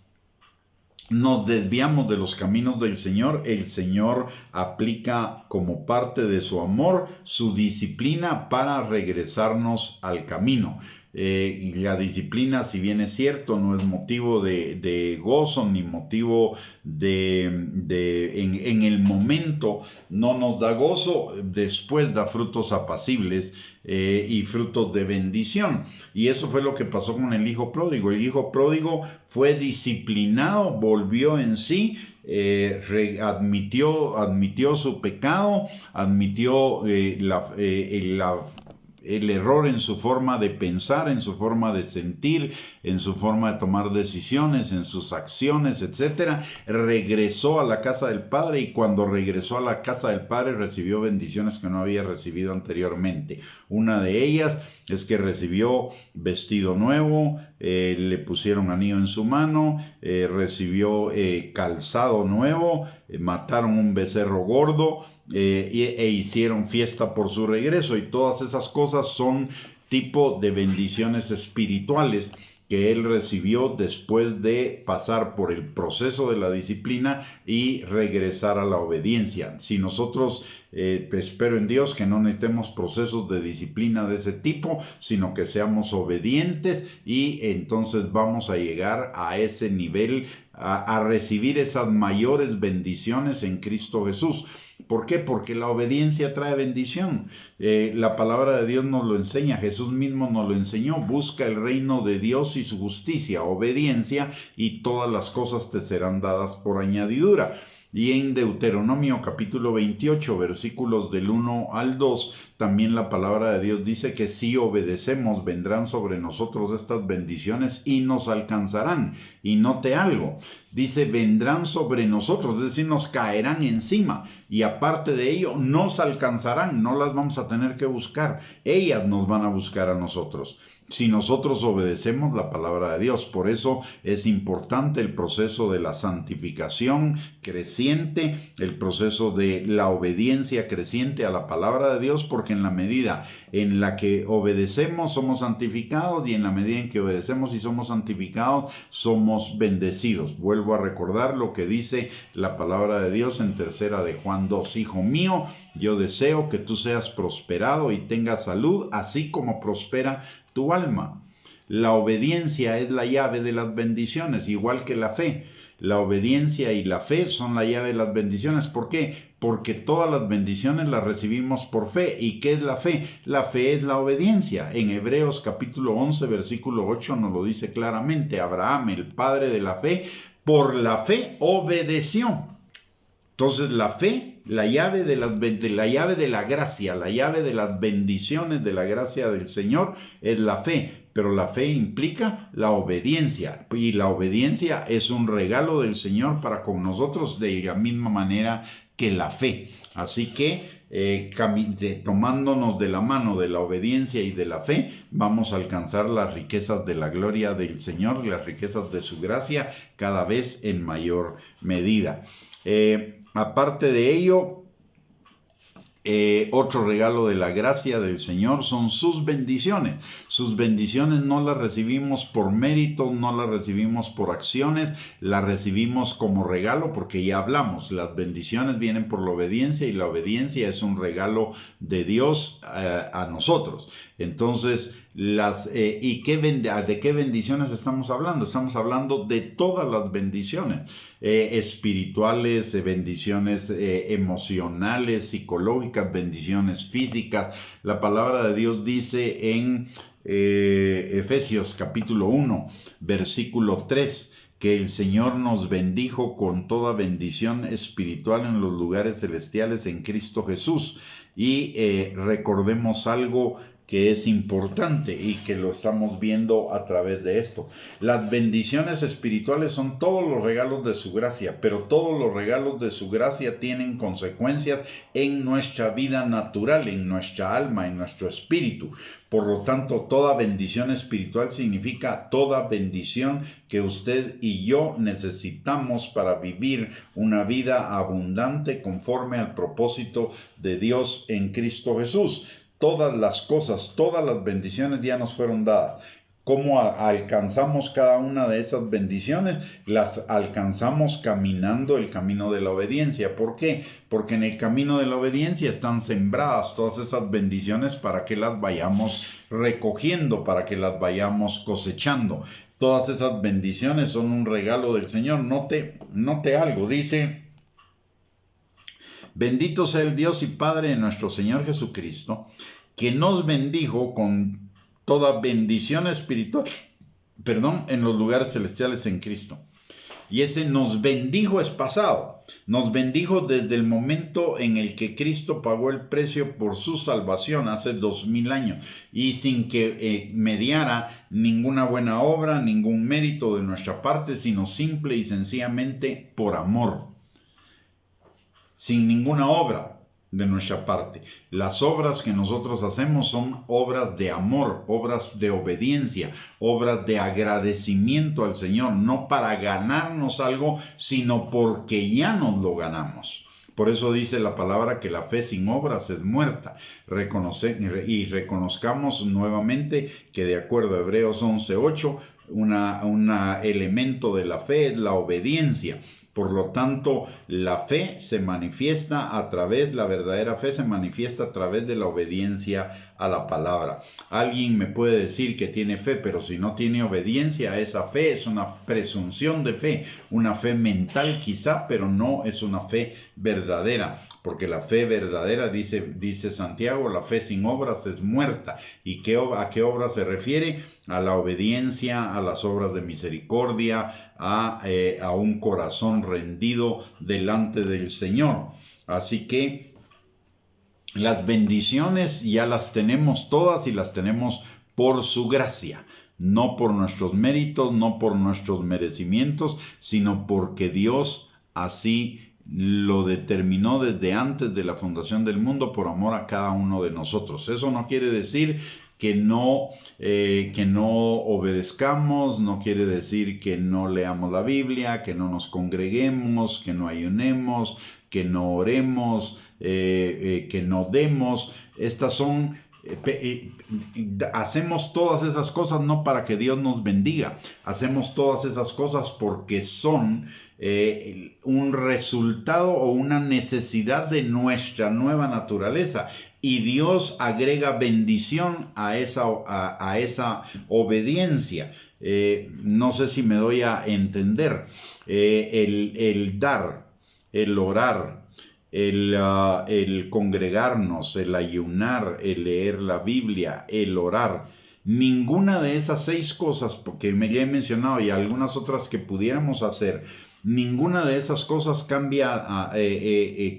nos desviamos de los caminos del Señor, el Señor aplica como parte de su amor su disciplina para regresarnos al camino. Y la disciplina, si bien es cierto, no es motivo de gozo ni motivo en el momento no nos da gozo, después da frutos apacibles y frutos de bendición. Y eso fue lo que pasó con el hijo pródigo. El hijo pródigo fue disciplinado, volvió en sí, admitió su pecado, admitió el error en su forma de pensar, en su forma de sentir, en su forma de tomar decisiones, en sus acciones, etcétera. Regresó a la casa del Padre, y cuando regresó a la casa del Padre recibió bendiciones que no había recibido anteriormente. Una de ellas es que recibió vestido nuevo, le pusieron anillo en su mano, recibió calzado nuevo, mataron un becerro gordo, e hicieron fiesta por su regreso. Y todas esas cosas son tipo de bendiciones espirituales que él recibió después de pasar por el proceso de la disciplina y regresar a la obediencia. Si nosotros, espero en Dios que no necesitemos procesos de disciplina de ese tipo, sino que seamos obedientes, y entonces vamos a llegar a ese nivel, a recibir esas mayores bendiciones en Cristo Jesús. ¿Por qué? Porque la obediencia trae bendición. La palabra de Dios nos lo enseña, Jesús mismo nos lo enseñó. Busca el reino de Dios y su justicia, obediencia, y todas las cosas te serán dadas por añadidura. Y en Deuteronomio capítulo 28, versículos del 1 al 2, también la palabra de Dios dice que si obedecemos, vendrán sobre nosotros estas bendiciones y nos alcanzarán. Y note algo, dice, vendrán sobre nosotros, es decir, nos caerán encima, y aparte de ello, nos alcanzarán, no las vamos a tener que buscar, ellas nos van a buscar a nosotros, si nosotros obedecemos la palabra de Dios. Por eso es importante el proceso de la santificación creciente, el proceso de la obediencia creciente a la palabra de Dios, porque en la medida en la que obedecemos somos santificados, y en la medida en que obedecemos y somos santificados somos bendecidos. Vuelvo a recordar lo que dice la palabra de Dios en 3 de Juan 2. Hijo mío, yo deseo que tú seas prosperado y tengas salud, así como prospera tu alma. La obediencia es la llave de las bendiciones, igual que la fe. La obediencia y la fe son la llave de las bendiciones. ¿Por qué? Porque todas las bendiciones las recibimos por fe. ¿Y qué es la fe? La fe es la obediencia. En Hebreos capítulo 11, versículo 8 nos lo dice claramente. Abraham, el padre de la fe, por la fe obedeció. Entonces la fe, la llave de la gracia, la llave de las bendiciones de la gracia del Señor es la fe, pero la fe implica la obediencia, y la obediencia es un regalo del Señor para con nosotros de la misma manera que la fe. Así que tomándonos de la mano de la obediencia y de la fe, vamos a alcanzar las riquezas de la gloria del Señor, las riquezas de su gracia, cada vez en mayor medida. Aparte de ello, otro regalo de la gracia del Señor son sus bendiciones. Sus bendiciones no las recibimos por mérito, no las recibimos por acciones, las recibimos como regalo, porque ya hablamos, las bendiciones vienen por la obediencia, y la obediencia es un regalo de Dios a nosotros. Entonces, ¿de qué bendiciones estamos hablando? Estamos hablando de todas las bendiciones espirituales, bendiciones emocionales, psicológicas, bendiciones físicas. La palabra de Dios dice en Efesios capítulo 1, versículo 3, que el Señor nos bendijo con toda bendición espiritual en los lugares celestiales en Cristo Jesús. Y recordemos algo que es importante y que lo estamos viendo a través de esto. Las bendiciones espirituales son todos los regalos de su gracia, pero todos los regalos de su gracia tienen consecuencias en nuestra vida natural, en nuestra alma, en nuestro espíritu. Por lo tanto, toda bendición espiritual significa toda bendición que usted y yo necesitamos para vivir una vida abundante conforme al propósito de Dios en Cristo Jesús. Todas las cosas, todas las bendiciones ya nos fueron dadas. ¿Cómo alcanzamos cada una de esas bendiciones? Las alcanzamos caminando el camino de la obediencia. ¿Por qué? Porque en el camino de la obediencia están sembradas todas esas bendiciones para que las vayamos recogiendo, para que las vayamos cosechando. Todas esas bendiciones son un regalo del Señor. Note algo, dice: bendito sea el Dios y Padre de nuestro Señor Jesucristo, que nos bendijo con toda bendición espiritual, en los lugares celestiales en Cristo. Y ese nos bendijo es pasado. Nos bendijo desde el momento en el que Cristo pagó el precio por su salvación hace 2000 años. Y sin que mediara ninguna buena obra, ningún mérito de nuestra parte, sino simple y sencillamente por amor. Sin ninguna obra de nuestra parte. Las obras que nosotros hacemos son obras de amor, obras de obediencia, obras de agradecimiento al Señor, no para ganarnos algo, sino porque ya nos lo ganamos. Por eso dice la palabra que la fe sin obras es muerta. Reconozcamos nuevamente que de acuerdo a Hebreos 11:8, un elemento de la fe es la obediencia. Por lo tanto, la fe se manifiesta la verdadera fe se manifiesta a través de la obediencia a la palabra. Alguien me puede decir que tiene fe, pero si no tiene obediencia, esa fe es una presunción de fe, una fe mental quizá, pero no es una fe verdadera, porque la fe verdadera, dice Santiago, la fe sin obras es muerta. ¿Y a qué obra se refiere? A la obediencia, a las obras de misericordia, a un corazón rendido delante del Señor. Así que las bendiciones ya las tenemos todas, y las tenemos por su gracia. no por nuestros méritos, no por nuestros merecimientos, sino porque Dios así lo determinó desde antes de la fundación del mundo por amor a cada uno de nosotros. Eso no quiere decir que no obedezcamos, no quiere decir que no leamos la Biblia, que no nos congreguemos, que no ayunemos, que no oremos, que no demos. Estas son... hacemos todas esas cosas no para que Dios nos bendiga, hacemos todas esas cosas porque son un resultado o una necesidad de nuestra nueva naturaleza, y Dios agrega bendición a esa obediencia. No sé si me doy a entender. El dar, el orar, el congregarnos, el ayunar, el leer la Biblia, el orar, ninguna de esas 6 cosas, porque ya he mencionado y algunas otras que pudiéramos hacer, ninguna de esas cosas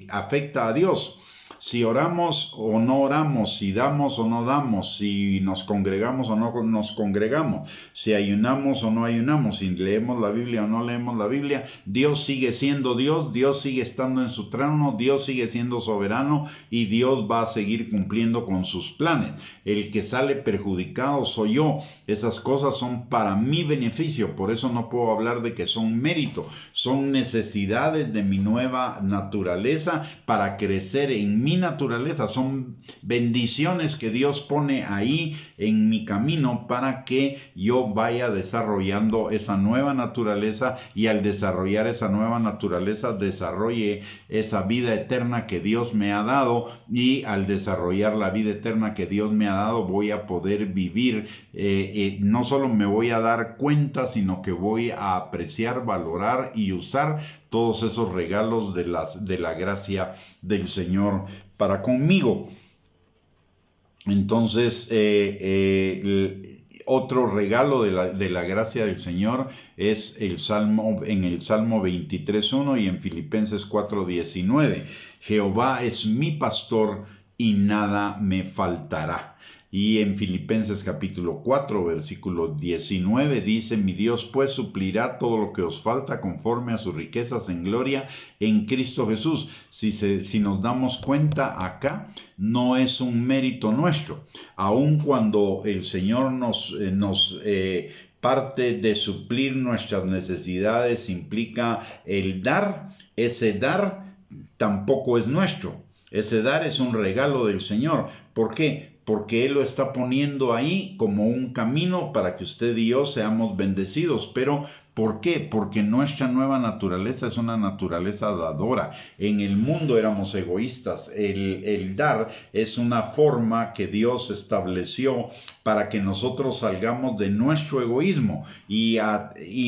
afecta a Dios. Si oramos o no oramos, si damos o no damos, si nos congregamos o no nos congregamos, si ayunamos o no ayunamos, si leemos la Biblia o no leemos la Biblia, Dios sigue siendo Dios, Dios sigue estando en su trono, Dios sigue siendo soberano y Dios va a seguir cumpliendo con sus planes. El que sale perjudicado soy yo. Esas cosas son para mi beneficio, por eso no puedo hablar de que son mérito, son necesidades de mi nueva naturaleza para crecer en mi naturaleza, son bendiciones que Dios pone ahí en mi camino para que yo vaya desarrollando esa nueva naturaleza, y al desarrollar esa nueva naturaleza desarrolle esa vida eterna que Dios me ha dado, y al desarrollar la vida eterna que Dios me ha dado voy a poder vivir, no solo me voy a dar cuenta, sino que voy a apreciar, valorar y usar todos esos regalos de la gracia del Señor para conmigo. Entonces, otro regalo de la gracia del Señor es en el Salmo 23:1 y en Filipenses 4:19. Jehová es mi pastor y nada me faltará. Y en Filipenses capítulo 4, versículo 19 dice: mi Dios pues suplirá todo lo que os falta conforme a sus riquezas en gloria en Cristo Jesús. Si nos damos cuenta acá, no es un mérito nuestro. Aun cuando el Señor nos parte de suplir nuestras necesidades implica el dar, ese dar tampoco es nuestro. Ese dar es un regalo del Señor. ¿Por qué? Porque Él lo está poniendo ahí como un camino para que usted y yo seamos bendecidos. Pero ¿por qué? Porque nuestra nueva naturaleza es una naturaleza dadora. En el mundo éramos egoístas. El dar es una forma que Dios estableció para que nosotros salgamos de nuestro egoísmo. Y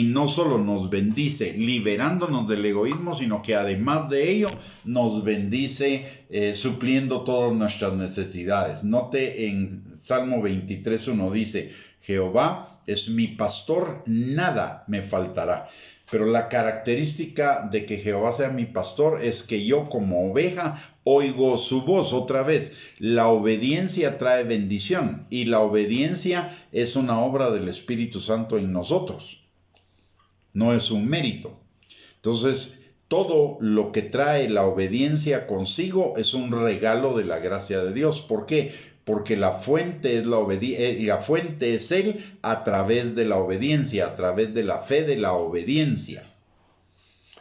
no solo nos bendice liberándonos del egoísmo, sino que además de ello nos bendice supliendo todas nuestras necesidades. Note en Salmo 23:1 dice: Jehová es mi pastor, nada me faltará. Pero la característica de que Jehová sea mi pastor es que yo como oveja oigo su voz. Otra vez, la obediencia trae bendición, y la obediencia es una obra del Espíritu Santo en nosotros. No es un mérito. Entonces, todo lo que trae la obediencia consigo es un regalo de la gracia de Dios. ¿Por qué? Porque la fuente es Él a través de la obediencia, a través de la fe de la obediencia.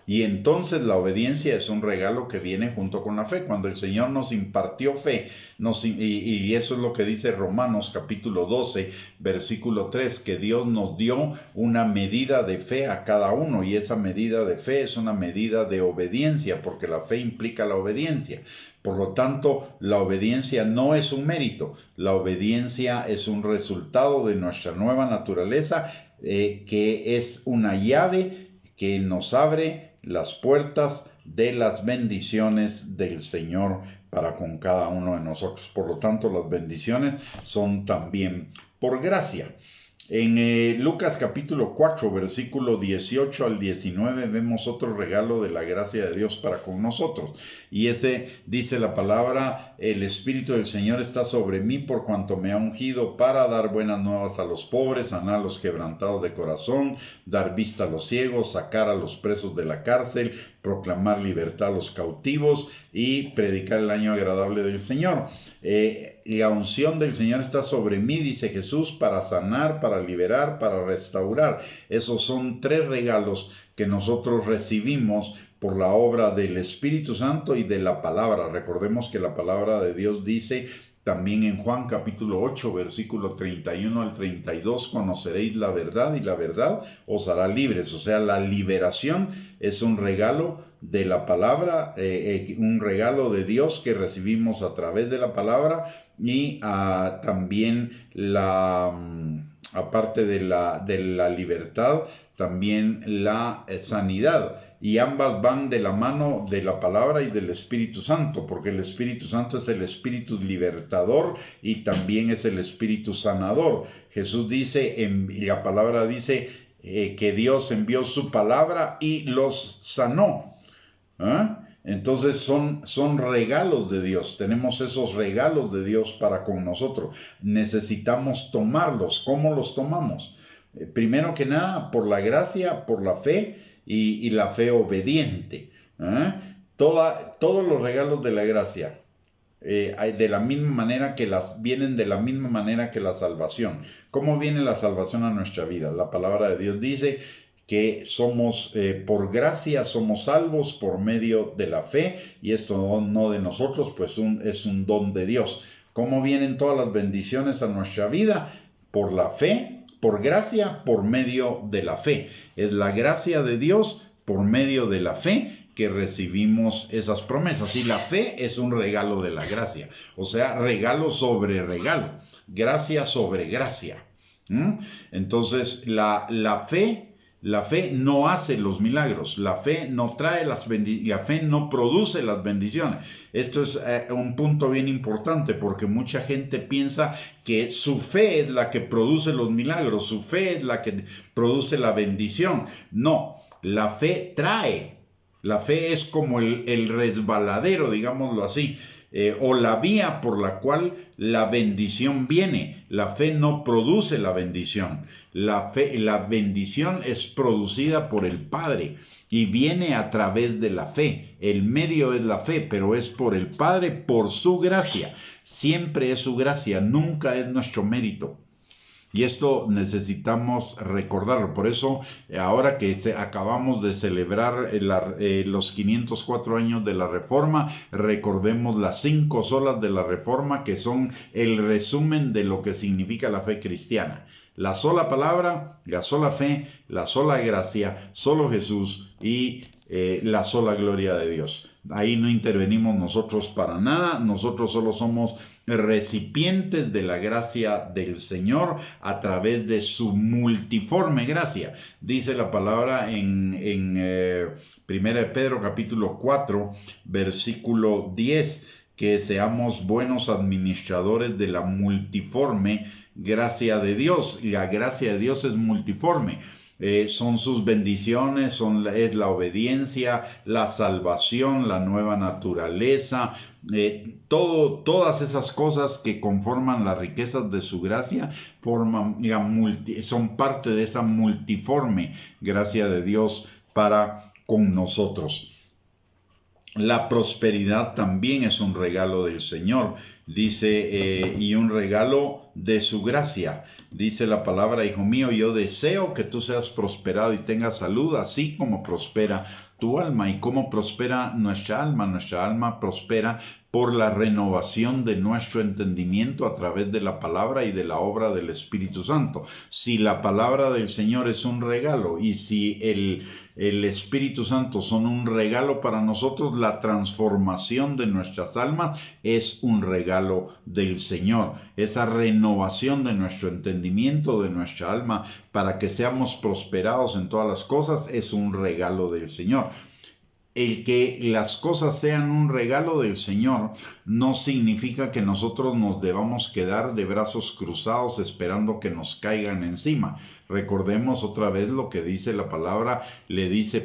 Y entonces la obediencia es un regalo que viene junto con la fe. Cuando el Señor nos impartió fe, y eso es lo que dice Romanos capítulo 12, versículo 3, que Dios nos dio una medida de fe a cada uno, y esa medida de fe es una medida de obediencia, porque la fe implica la obediencia. Por lo tanto, la obediencia no es un mérito, la obediencia es un resultado de nuestra nueva naturaleza, que es una llave que nos abre las puertas de las bendiciones del Señor para con cada uno de nosotros. Por lo tanto, las bendiciones son también por gracia. En Lucas capítulo 4, versículo 18 al 19, vemos otro regalo de la gracia de Dios para con nosotros. Y ese dice la palabra: el Espíritu del Señor está sobre mí por cuanto me ha ungido para dar buenas nuevas a los pobres, sanar a los quebrantados de corazón, dar vista a los ciegos, sacar a los presos de la cárcel, proclamar libertad a los cautivos y predicar el año agradable del Señor. La unción del Señor está sobre mí, dice Jesús, para sanar, para liberar, para restaurar. Esos son 3 regalos que nosotros recibimos por la obra del Espíritu Santo y de la palabra. Recordemos que la palabra de Dios dice también en Juan capítulo 8, versículo 31 al 32, conoceréis la verdad y la verdad os hará libres. O sea, la liberación es un regalo de la palabra, un regalo de Dios que recibimos a través de la palabra, y también aparte de la libertad, también la sanidad. Y ambas van de la mano de la palabra y del Espíritu Santo, porque el Espíritu Santo es el Espíritu libertador y también es el Espíritu sanador. Jesús dice, la palabra dice que Dios envió su palabra y los sanó. Entonces son regalos de Dios. Tenemos esos regalos de Dios para con nosotros. Necesitamos tomarlos. ¿Cómo los tomamos? Primero que nada, por la gracia, por la fe, y la fe obediente. Todos los regalos de la gracia de la misma manera que vienen de la misma manera que la salvación. ¿Cómo viene la salvación a nuestra vida? La palabra de Dios dice que somos por gracia, somos salvos por medio de la fe, y esto no de nosotros, pues es un don de Dios. ¿Cómo vienen todas las bendiciones a nuestra vida? Por la fe. Por gracia, por medio de la fe. Es la gracia de Dios por medio de la fe que recibimos esas promesas. Y la fe es un regalo de la gracia. O sea, regalo sobre regalo. Gracia sobre gracia. Entonces, la fe no hace los milagros, la fe no trae la fe no produce las bendiciones. Esto es un punto bien importante, porque mucha gente piensa que su fe es la que produce los milagros, su fe es la que produce la bendición. No, la fe trae. La fe es como el resbaladero, digámoslo así, o la vía por la cual la bendición viene. La fe no produce la bendición. La bendición es producida por el Padre y viene a través de la fe. El medio es la fe, pero es por el Padre, por su gracia. Siempre es su gracia, nunca es nuestro mérito. Y esto necesitamos recordarlo. Por eso, ahora que acabamos de celebrar los 504 años de la Reforma, recordemos las 5 solas de la Reforma, que son el resumen de lo que significa la fe cristiana. La sola palabra, la sola fe, la sola gracia, solo Jesús y la sola gloria de Dios. Ahí no intervenimos nosotros para nada, nosotros solo somos recipientes de la gracia del Señor a través de su multiforme gracia. Dice la palabra en 1 Pedro capítulo 4, versículo 10, que seamos buenos administradores de la multiforme gracia de Dios. Y la gracia de Dios es multiforme. Son sus bendiciones, es la obediencia, la salvación, la nueva naturaleza, todas esas cosas que conforman las riquezas de su gracia son parte de esa multiforme gracia de Dios para con nosotros. La prosperidad también es un regalo del Señor, dice, y un regalo de su gracia. Dice la palabra: hijo mío, yo deseo que tú seas prosperado y tengas salud, así como prospera tu alma. ¿Y cómo prospera nuestra alma? Nuestra alma prospera por la renovación de nuestro entendimiento a través de la palabra y de la obra del Espíritu Santo. Si la palabra del Señor es un regalo y si el Espíritu Santo son un regalo para nosotros, la transformación de nuestras almas es un regalo del Señor. Esa renovación de nuestro entendimiento, de nuestra alma, para que seamos prosperados en todas las cosas, es un regalo del Señor. El que las cosas sean un regalo del Señor no significa que nosotros nos debamos quedar de brazos cruzados esperando que nos caigan encima. Recordemos otra vez lo que dice la palabra, le dice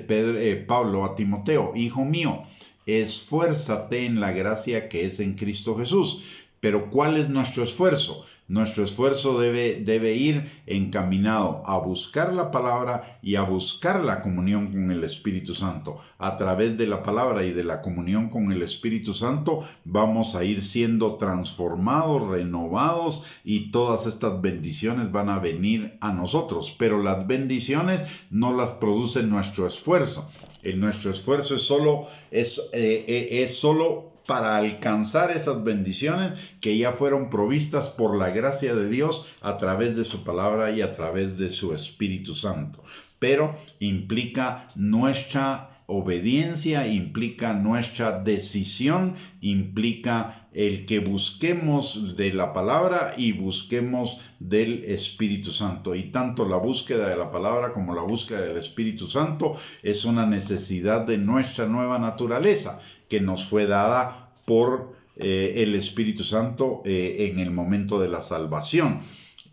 Pablo a Timoteo: hijo mío, esfuérzate en la gracia que es en Cristo Jesús. Pero ¿cuál es nuestro esfuerzo? Nuestro esfuerzo debe ir encaminado a buscar la palabra y a buscar la comunión con el Espíritu Santo. A través de la palabra y de la comunión con el Espíritu Santo vamos a ir siendo transformados, renovados, y todas estas bendiciones van a venir a nosotros. Pero las bendiciones no las produce nuestro esfuerzo. Nuestro esfuerzo es solo para alcanzar esas bendiciones que ya fueron provistas por la gracia de Dios a través de su palabra y a través de su Espíritu Santo. Pero implica nuestra obediencia, implica nuestra decisión, implica el que busquemos de la palabra y busquemos del Espíritu Santo. Y tanto la búsqueda de la palabra como la búsqueda del Espíritu Santo es una necesidad de nuestra nueva naturaleza, que nos fue dada por el Espíritu Santo en el momento de la salvación.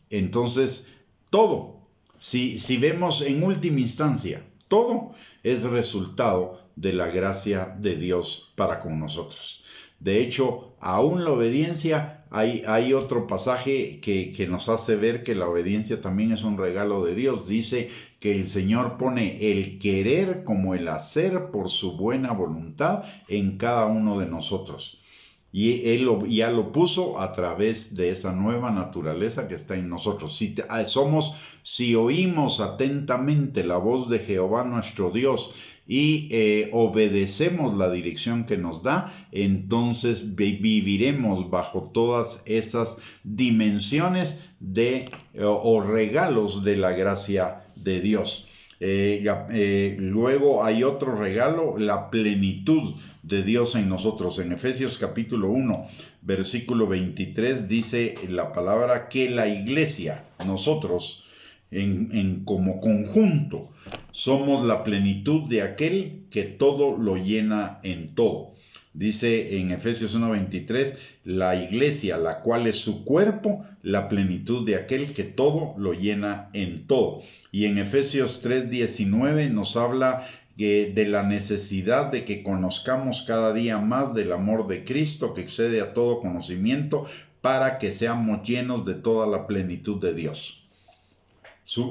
Entonces, todo, si vemos en última instancia, todo es resultado de la gracia de Dios para con nosotros. De hecho, aún la obediencia, hay otro pasaje que nos hace ver que la obediencia también es un regalo de Dios. Dice que el Señor pone el querer como el hacer por su buena voluntad en cada uno de nosotros. Y Él ya lo puso a través de esa nueva naturaleza que está en nosotros. Si oímos atentamente la voz de Jehová nuestro Dios y obedecemos la dirección que nos da, entonces viviremos bajo todas esas dimensiones o regalos de la gracia de Dios. Luego hay otro regalo, la plenitud de Dios en nosotros. En Efesios capítulo 1, versículo 23 dice la palabra que la iglesia, nosotros, como conjunto, somos la plenitud de aquel que todo lo llena en todo. Dice en Efesios 1:23, la iglesia, la cual es su cuerpo, la plenitud de aquel que todo lo llena en todo. Y en Efesios 3:19 nos habla de la necesidad de que conozcamos cada día más del amor de Cristo, que excede a todo conocimiento, para que seamos llenos de toda la plenitud de Dios.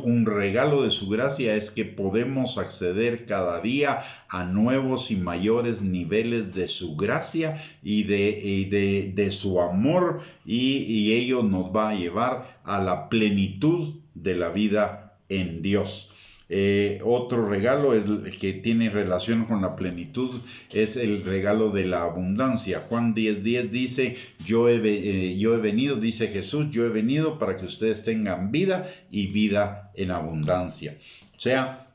Un regalo de su gracia es que podemos acceder cada día a nuevos y mayores niveles de su gracia y de su amor, y ello nos va a llevar a la plenitud de la vida en Dios. Otro regalo que tiene relación con la plenitud es el regalo de la abundancia. Juan 10:10 dice, yo he venido, dice Jesús, yo he venido para que ustedes tengan vida y vida en abundancia. O sea,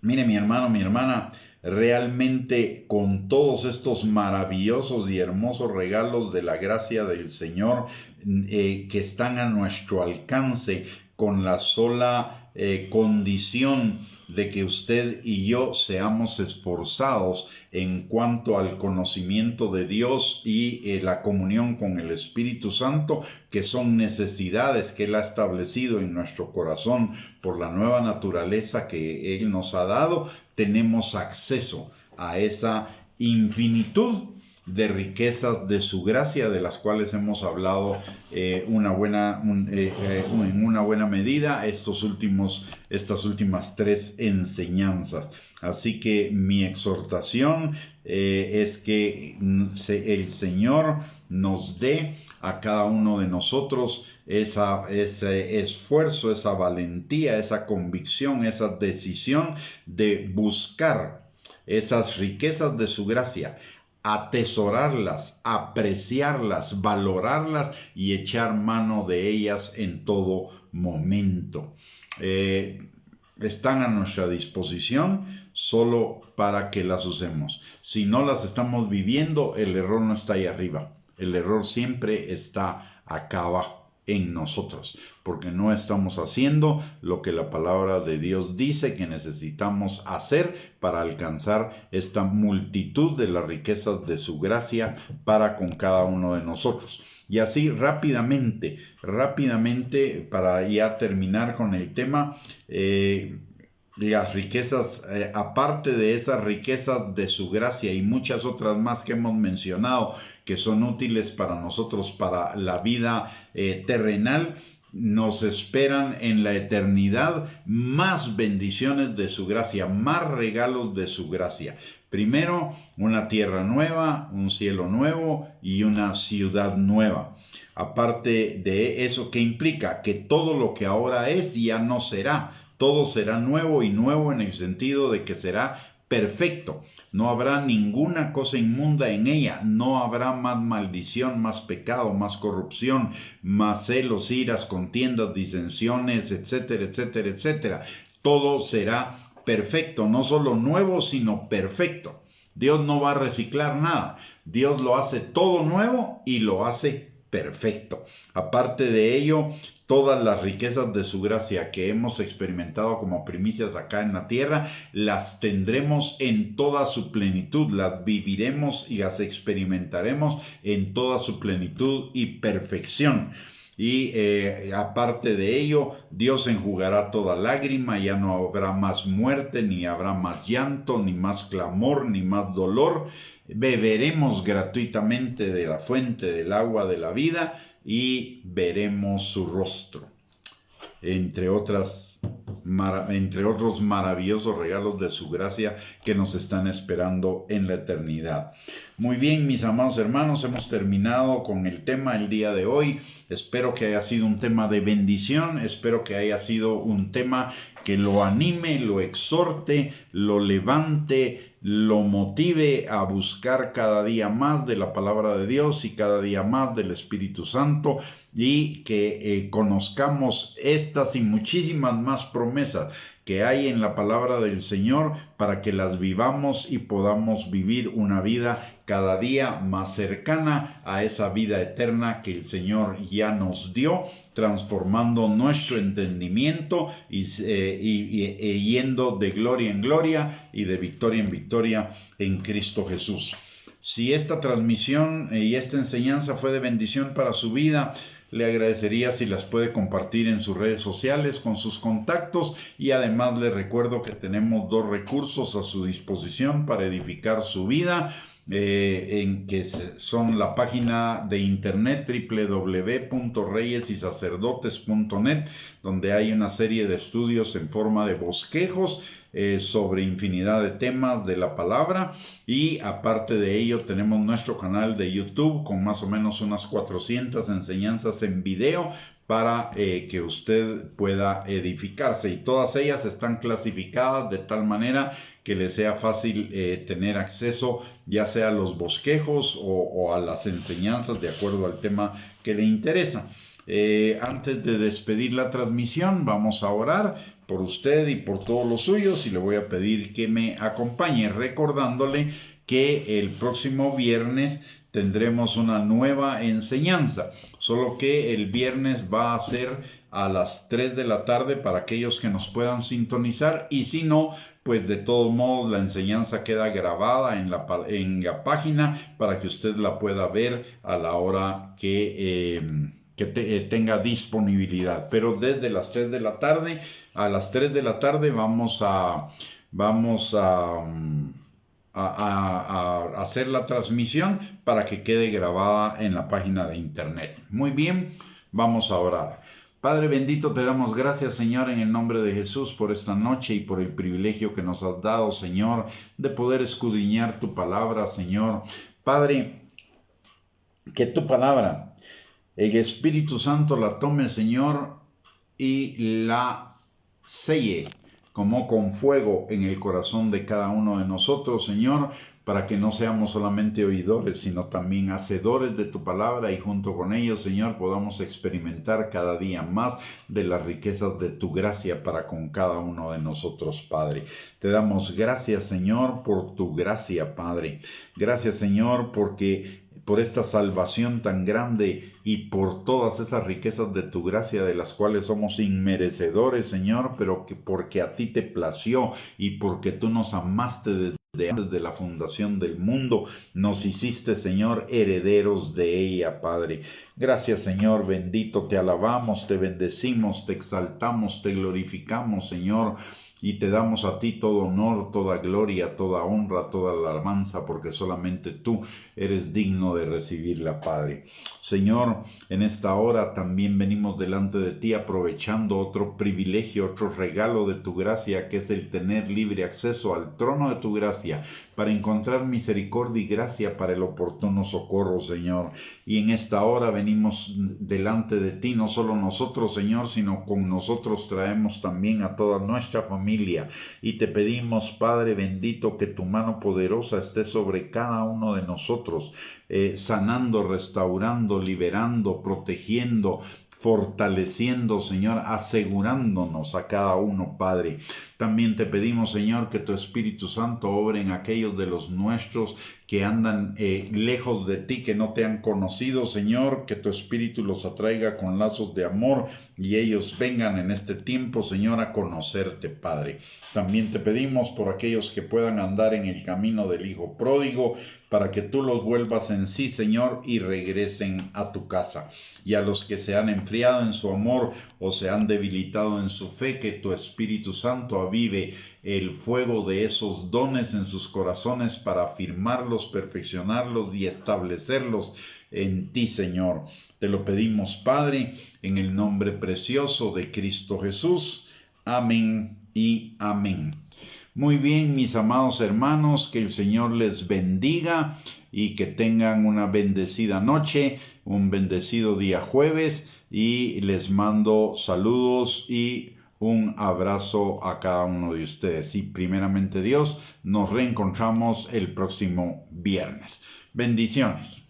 mire mi hermano, mi hermana, realmente con todos estos maravillosos y hermosos regalos de la gracia del Señor que están a nuestro alcance, con la sola condición de que usted y yo seamos esforzados en cuanto al conocimiento de Dios y la comunión con el Espíritu Santo, que son necesidades que Él ha establecido en nuestro corazón por la nueva naturaleza que Él nos ha dado. Tenemos acceso a esa infinitud de riquezas de su gracia, de las cuales hemos hablado en una buena medida estas últimas 3 enseñanzas. Así que mi exhortación es que el Señor nos dé a cada uno de nosotros ese esfuerzo, esa valentía, esa convicción, esa decisión de buscar esas riquezas de su gracia, atesorarlas, apreciarlas, valorarlas y echar mano de ellas en todo momento. Están a nuestra disposición solo para que las usemos. Si no las estamos viviendo, el error no está ahí arriba. El error siempre está acá abajo. en nosotros, porque no estamos haciendo lo que la palabra de Dios dice que necesitamos hacer para alcanzar esta multitud de las riquezas de su gracia para con cada uno de nosotros. Y así rápidamente, para ya terminar con el tema, las riquezas, aparte de esas riquezas de su gracia y muchas otras más que hemos mencionado, que son útiles para nosotros, para la vida terrenal, nos esperan en la eternidad más bendiciones de su gracia, más regalos de su gracia. Primero, una tierra nueva, un cielo nuevo y una ciudad nueva. Aparte de eso, ¿qué implica? Que todo lo que ahora es ya no será. Todo será nuevo, y nuevo en el sentido de que será perfecto. No habrá ninguna cosa inmunda en ella. No habrá más maldición, más pecado, más corrupción, más celos, iras, contiendas, disensiones, etcétera, etcétera, etcétera. Todo será perfecto, no solo nuevo, sino perfecto. Dios no va a reciclar nada. Dios lo hace todo nuevo y lo hace perfecto. Aparte de ello, todas las riquezas de su gracia que hemos experimentado como primicias acá en la tierra, las tendremos en toda su plenitud, las viviremos y las experimentaremos en toda su plenitud y perfección. Y aparte de ello, Dios enjugará toda lágrima, ya no habrá más muerte, ni habrá más llanto, ni más clamor, ni más dolor. Beberemos gratuitamente de la fuente del agua de la vida y veremos su rostro. Entre otros maravillosos regalos de su gracia que nos están esperando en la eternidad. Muy bien, mis amados hermanos, hemos terminado con el tema el día de hoy. Espero que haya sido un tema de bendición, espero que haya sido un tema que lo anime, lo exhorte, lo levante, lo motive a buscar cada día más de la palabra de Dios y cada día más del Espíritu Santo, y que conozcamos estas y muchísimas más promesas que hay en la palabra del Señor para que las vivamos y podamos vivir una vida cada día más cercana a esa vida eterna que el Señor ya nos dio, transformando nuestro entendimiento y yendo de gloria en gloria y de victoria en victoria en Cristo Jesús. Si esta transmisión y esta enseñanza fue de bendición para su vida, le agradecería si las puede compartir en sus redes sociales con sus contactos, y además le recuerdo que tenemos 2 recursos a su disposición para edificar su vida, en que son la página de internet www.reyesysacerdotes.net, donde hay una serie de estudios en forma de bosquejos sobre infinidad de temas de la palabra, y aparte de ello tenemos nuestro canal de YouTube con más o menos unas 400 enseñanzas en video para que usted pueda edificarse, y todas ellas están clasificadas de tal manera que le sea fácil tener acceso ya sea a los bosquejos o a las enseñanzas de acuerdo al tema que le interesa. Antes de despedir la transmisión, vamos a orar por usted y por todos los suyos, y le voy a pedir que me acompañe recordándole que el próximo viernes tendremos una nueva enseñanza, solo que el viernes va a ser a las 3 de la tarde para aquellos que nos puedan sintonizar, y si no, pues de todos modos la enseñanza queda grabada en la página para que usted la pueda ver a la hora que tenga disponibilidad. Pero desde las 3 de la tarde, a las 3 de la tarde vamos a hacer la transmisión para que quede grabada en la página de internet. Muy bien, vamos a orar. Padre bendito, te damos gracias, Señor, en el nombre de Jesús, por esta noche y por el privilegio que nos has dado, Señor, de poder escudriñar tu palabra, Señor. Padre, que tu palabra, el Espíritu Santo la tome, Señor, y la selle como con fuego en el corazón de cada uno de nosotros, Señor, para que no seamos solamente oidores, sino también hacedores de tu palabra, y junto con ellos, Señor, podamos experimentar cada día más de las riquezas de tu gracia para con cada uno de nosotros, Padre. Te damos gracias, Señor, por tu gracia, Padre. Gracias, Señor, porque por esta salvación tan grande y por todas esas riquezas de tu gracia de las cuales somos inmerecedores, Señor, pero que porque a ti te plació y porque tú nos amaste desde antes de la fundación del mundo, nos hiciste, Señor, herederos de ella, Padre. Gracias, Señor, bendito, te alabamos, te bendecimos, te exaltamos, te glorificamos, Señor, y te damos a ti todo honor, toda gloria, toda honra, toda alabanza, porque solamente tú eres digno de recibirla, Padre. Señor, en esta hora también venimos delante de ti aprovechando otro privilegio, otro regalo de tu gracia, que es el tener libre acceso al trono de tu gracia para encontrar misericordia y gracia para el oportuno socorro, Señor. Y en esta hora venimos delante de ti, no solo nosotros, Señor, sino con nosotros traemos también a toda nuestra familia. Y te pedimos, Padre bendito, que tu mano poderosa esté sobre cada uno de nosotros, sanando, restaurando, liberando, protegiendo, fortaleciendo, Señor, asegurándonos a cada uno, Padre. También te pedimos, Señor, que tu Espíritu Santo obre en aquellos de los nuestros que andan lejos de ti, que no te han conocido, Señor, que tu Espíritu los atraiga con lazos de amor y ellos vengan en este tiempo, Señor, a conocerte, Padre. También te pedimos por aquellos que puedan andar en el camino del Hijo pródigo, para que tú los vuelvas en sí, Señor, y regresen a tu casa. Y a los que se han enfriado en su amor o se han debilitado en su fe, que tu Espíritu Santo avive el fuego de esos dones en sus corazones para afirmarlos, perfeccionarlos y establecerlos en ti, Señor. Te lo pedimos, Padre, en el nombre precioso de Cristo Jesús. Amén y amén. Muy bien, mis amados hermanos, que el Señor les bendiga y que tengan una bendecida noche, un bendecido día jueves, y les mando saludos y un abrazo a cada uno de ustedes. Y primeramente Dios, nos reencontramos el próximo viernes. Bendiciones.